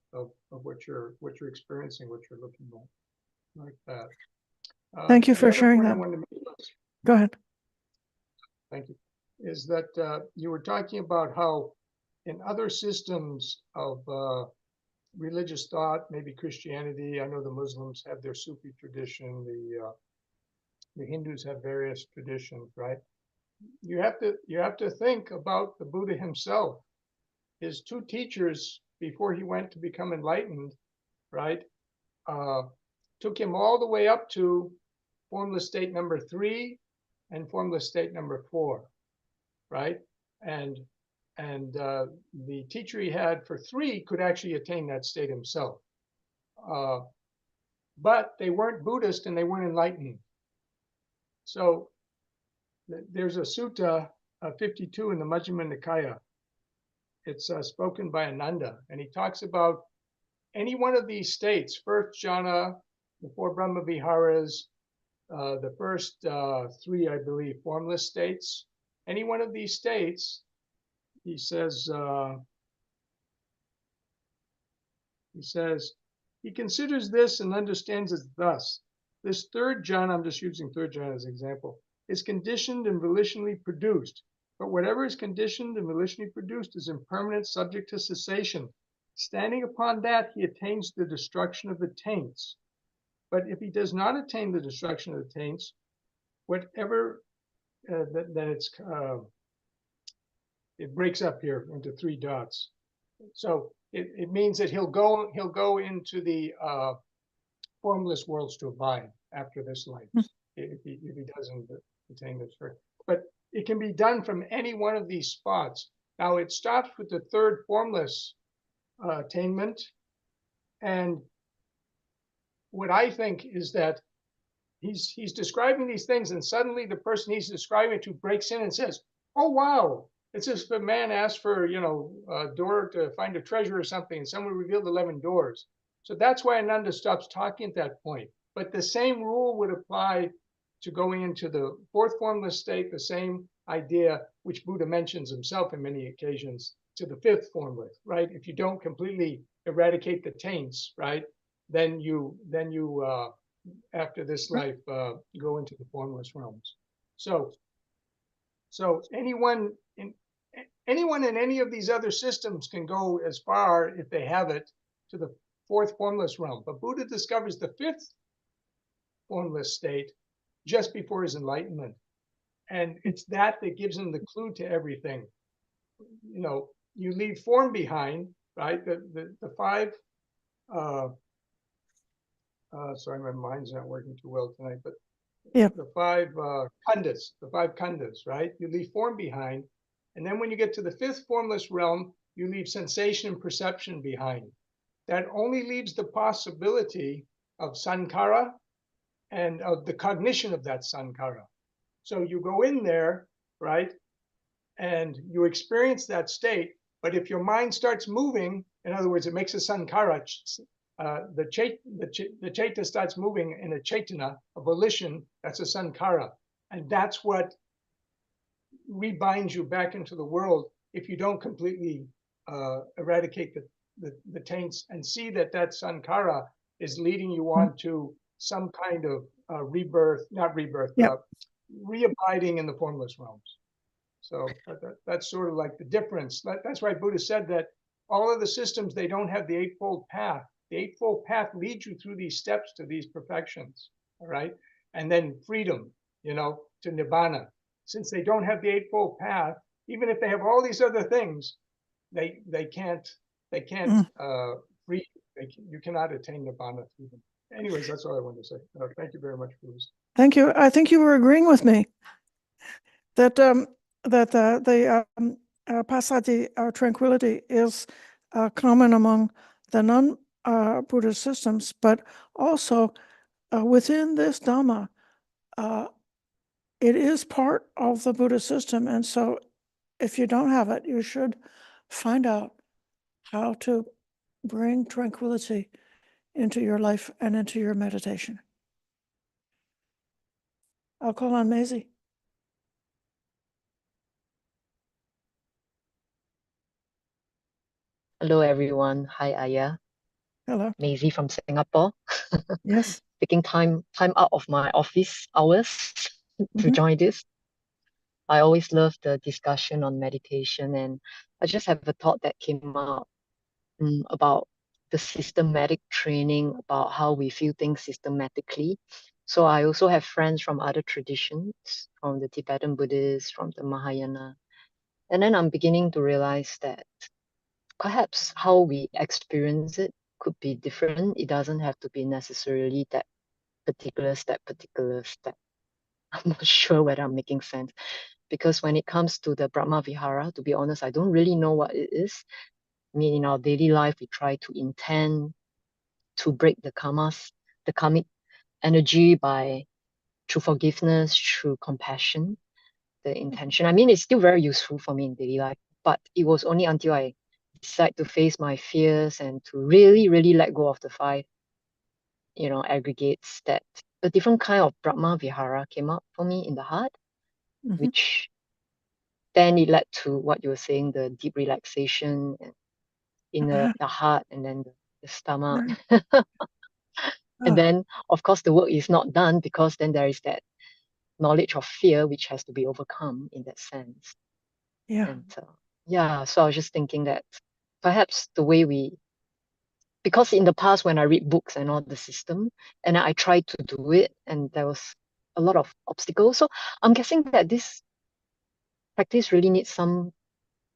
what you're experiencing, what you're looking at, like that. Thank you the for other sharing point I that. wanted to make was, Go ahead. thank you, is that you were talking about how in other systems of religious thought, maybe Christianity, I know the Muslims have their Sufi tradition, the Hindus have various traditions, right? You have to think about the Buddha himself. His two teachers before he went to become enlightened, right, took him all the way up to formless state number 3 and formless state number 4, right? And the teacher he had for 3 could actually attain that state himself. But they weren't Buddhist and they weren't enlightened. So there's a sutta 52 in the Majjhima Nikaya. It's spoken by Ananda, and he talks about any one of these states, first jhana, the 4 Brahma Viharas, the first 3, I believe, formless states. Any one of these states, he says, he considers this and understands it thus. this third jhana, I'm just using third jhana as an example, is conditioned and volitionally produced. But whatever is conditioned and volitionally produced is impermanent, subject to cessation. Standing upon that, he attains the destruction of the taints. But if he does not attain the destruction of the taints, whatever, then it breaks up here into 3 dots. So it means that he'll go into the formless worlds to abide after this life, if he doesn't attain this first. But it can be done from any one of these spots. Now it stops with the third formless attainment, and what I think is that he's describing these things, and suddenly the person he's describing it to breaks in and says, "Oh wow, it's as if a man asked for, a door to find a treasure or something, and someone revealed 11 doors." So that's why Ananda stops talking at that point. But the same rule would apply to going into the fourth formless state, the same idea which Buddha mentions himself in many occasions, to the fifth formless, right? If you don't completely eradicate the taints, right, then you after this life go into the formless realms. So anyone in any of these other systems can go as far, if they have it, to the fourth formless realm. But Buddha discovers the fifth formless state just before his enlightenment. And it's that gives him the clue to everything. You leave form behind, right? The 5, sorry, my mind's not working too well tonight, but Yeah. the 5 khandhas, right? You leave form behind. And then when you get to the fifth formless realm, you leave sensation and perception behind. That only leaves the possibility of sankhara and of the cognition of that sankhara. So you go in there, right, and you experience that state. But if your mind starts moving, in other words, it makes a sankhara, the chaita starts moving in a chaitana, a volition, that's a sankhara. And that's what rebinds you back into the world if you don't completely eradicate the taints and see that sankhara is leading you on to some kind of re-abiding in the formless realms. So that's sort of like the difference. That's why Buddha said that all of the systems, they don't have the Eightfold Path. The Eightfold Path leads you through these steps to these perfections, all right? And then freedom, to Nibbana. Since they don't have the Eightfold Path, even if they have all these other things, they can't free. You cannot attain Nibbana through them. Anyways, that's all I wanted to say. Thank you very much for this. Thank you. I think you were agreeing with me that the passaddhi tranquility is common among the non-Buddhist systems, but also within this Dhamma, it is part of the Buddhist system. And so if you don't have it, you should find out how to bring tranquility into your life and into your meditation. I'll call on Maisie. Hello, everyone. Hi, Ayya. Hello. Maisie from Singapore. Yes. Taking time out of my office hours to join this. I always love the discussion on meditation, and I just have a thought that came out about the systematic training, about how we feel things systematically. So I also have friends from other traditions, from the Tibetan Buddhists, from the Mahayana. And then I'm beginning to realize that perhaps how we experience it could be different. It doesn't have to be necessarily that particular step. I'm not sure whether I'm making sense. Because when it comes to the Brahma Vihara, to be honest, I don't really know what it is. I mean, in our daily life, we try to intend to break the karmic energy through forgiveness, through compassion, the intention. I mean, it's still very useful for me in daily life, but it was only until I decide to face my fears and to really, really let go of the 5, aggregates, that a different kind of Brahma Vihara came up for me in the heart, which then it led to what you were saying, the deep relaxation in the heart and then the stomach. And then, of course, the work is not done because then there is that knowledge of fear which has to be overcome in that sense. Yeah. And yeah, so I was just thinking that perhaps the way because in the past when I read books and all the system, and I tried to do it, and there was a lot of obstacles. So I'm guessing that this practice really needs some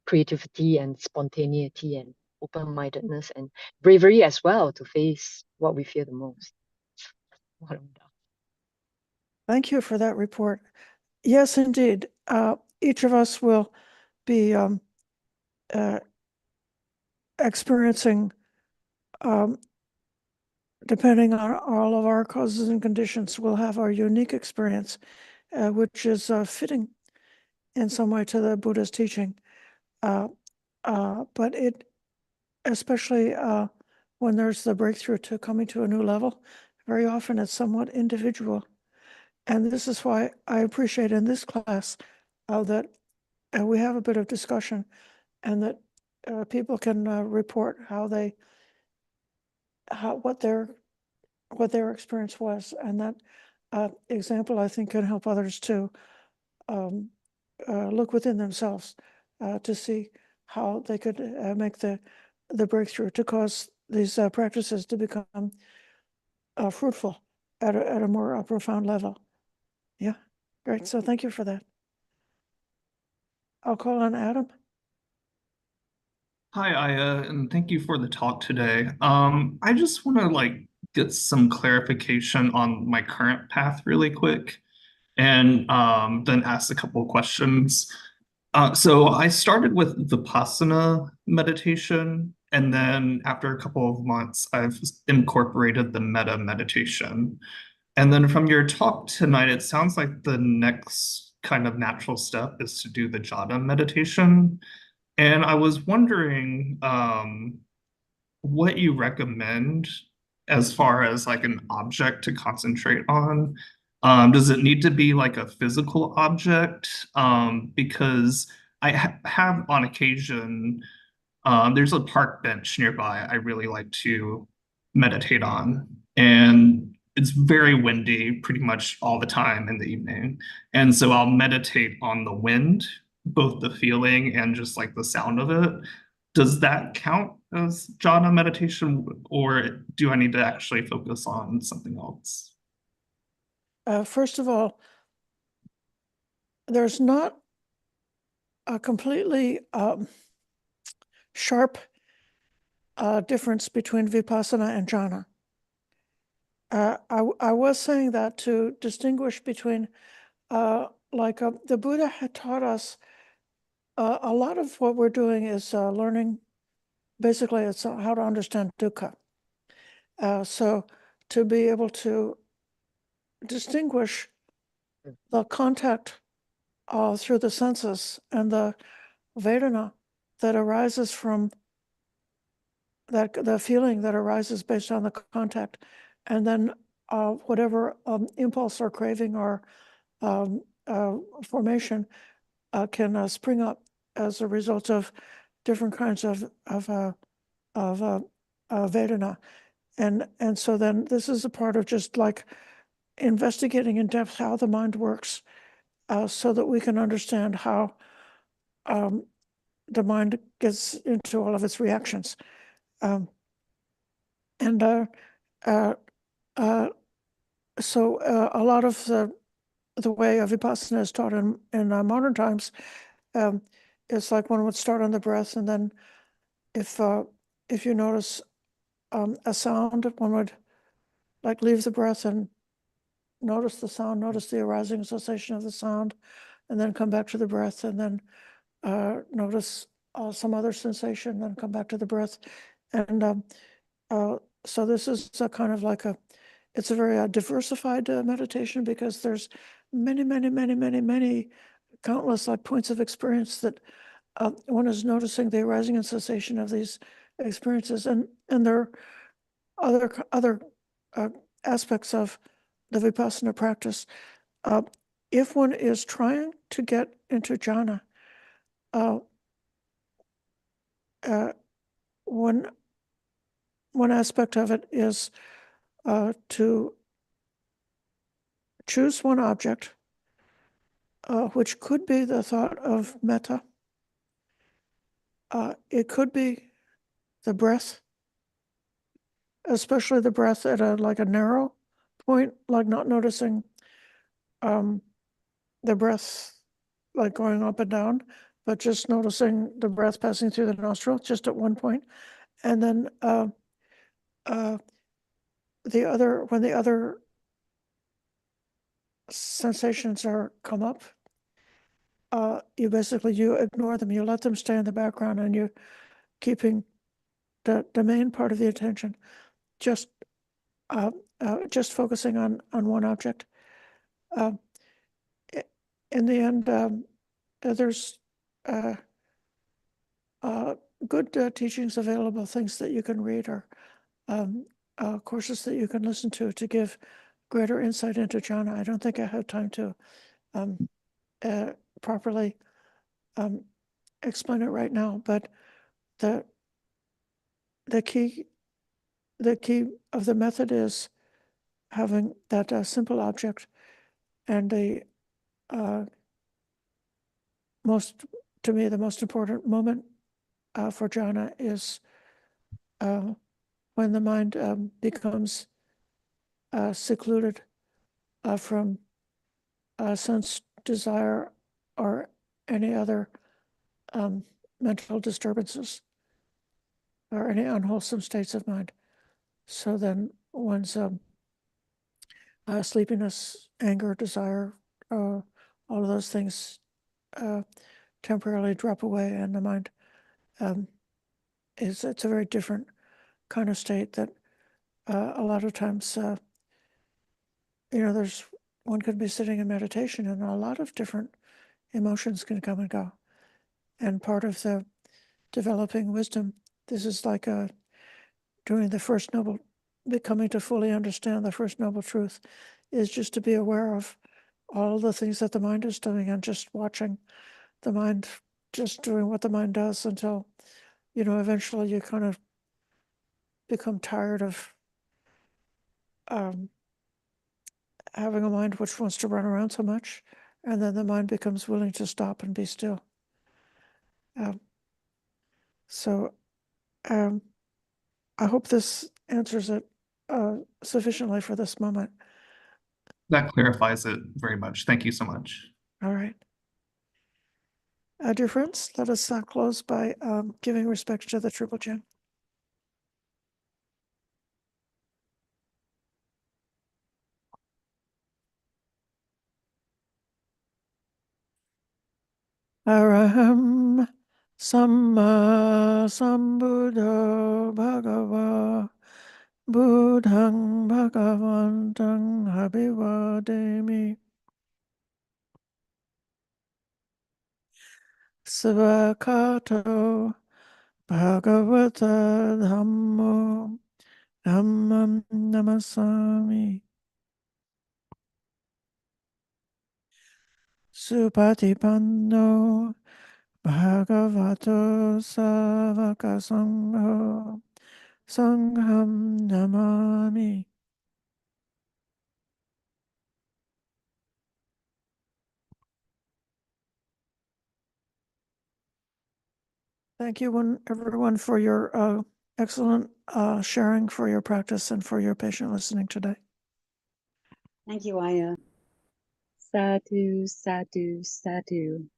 creativity and spontaneity and open-mindedness and bravery as well to face what we fear the most. Thank you for that report. Yes, indeed. Each of us will be experiencing, depending on all of our causes and conditions, we'll have our unique experience, which is fitting in some way to the Buddha's teaching. But it, especially when there's the breakthrough to coming to a new level, very often it's somewhat individual. And this is why I appreciate in this class that we have a bit of discussion, and that people can report what their experience was, and that example I think can help others to look within themselves to see how they could make the breakthrough to cause these practices to become fruitful at a more profound level. Yeah, great. So thank you for that. I'll call on Adam. Hi, Ayya, and thank you for the talk today. I just want to get some clarification on my current path really quick, and then ask a couple of questions. So I started with Vipassana meditation, and then after a couple of months, I've incorporated the metta meditation. And then from your talk tonight, it sounds like the next kind of natural step is to do the jhana meditation. And I was wondering what you recommend as far as like an object to concentrate on. Does it need to be like a physical object? Because I have on occasion, there's a park bench nearby I really like to meditate on. And it's very windy pretty much all the time in the evening. And so I'll meditate on the wind, both the feeling and just like the sound of it. Does that count as jhana meditation, or do I need to actually focus on something else? First of all, there's not a completely sharp difference between vipassana and jhana. I was saying that to distinguish between, the Buddha had taught us a lot of what we're doing is learning. Basically, it's how to understand dukkha. So to be able to distinguish the contact through the senses and the Vedana that arises from that, the feeling that arises based on the contact, and then whatever impulse or craving or formation can spring up as a result of different kinds of Vedana. And so then this is a part of just like investigating in depth how the mind works, so that we can understand how the mind gets into all of its reactions. So a lot of the way of Vipassana is taught in modern times, it's like one would start on the breath, and then if you notice a sound, one would like leave the breath and notice the sound, notice the arising sensation of the sound, and then come back to the breath, and then notice some other sensation, then come back to the breath. And so this is a kind of like it's a very diversified meditation, because there's many countless like points of experience that one is noticing the arising and cessation of these experiences, and there are other aspects of the Vipassana practice. If one is trying to get into jhana, one aspect of it is to choose one object, which could be the thought of metta. It could be the breath, especially the breath at like a narrow point, like not noticing the breath like going up and down, but just noticing the breath passing through the nostril just at one point. And then when the other sensations come up, you ignore them, you let them stay in the background, and you're keeping the main part of the attention just focusing on one object. In the end, there's good teachings available, things that you can read, or courses that you can listen to give greater insight into jhana. I don't think I have time to properly explain it right now, but the key of the method is having that simple object, and the to me, the most important moment for jhana is when the mind becomes secluded from sense, desire, or any other mental disturbances or any unwholesome states of mind. So then one's sleepiness, anger, desire, all of those things temporarily drop away, and the mind it's a very different kind of state that a lot of times, one could be sitting in meditation and a lot of different emotions can come and go. And part of the developing wisdom, this is like doing the first noble, becoming to fully understand the first noble truth, is just to be aware of all the things that the mind is doing and just watching the mind, just doing what the mind does until, eventually you kind of become tired of having a mind which wants to run around so much, and then the mind becomes willing to stop and be still. So I hope this answers it sufficiently for this moment. That clarifies it very much. Thank you so much. All right. Dear friends, let us close by giving respect to the Triple Gem. Araham Samma Sambuddho Bhagava Buddhang Bhagavantang Abhivademi Svakato Bhagavata Dhammo Dhammam Namasami Supatipanno Bhagavato Savaka Sangho Sangham Namami. Thank you, everyone, for your excellent sharing, for your practice, and for your patient listening today. Thank you, Ayya. Sadhu, sadhu, sadhu.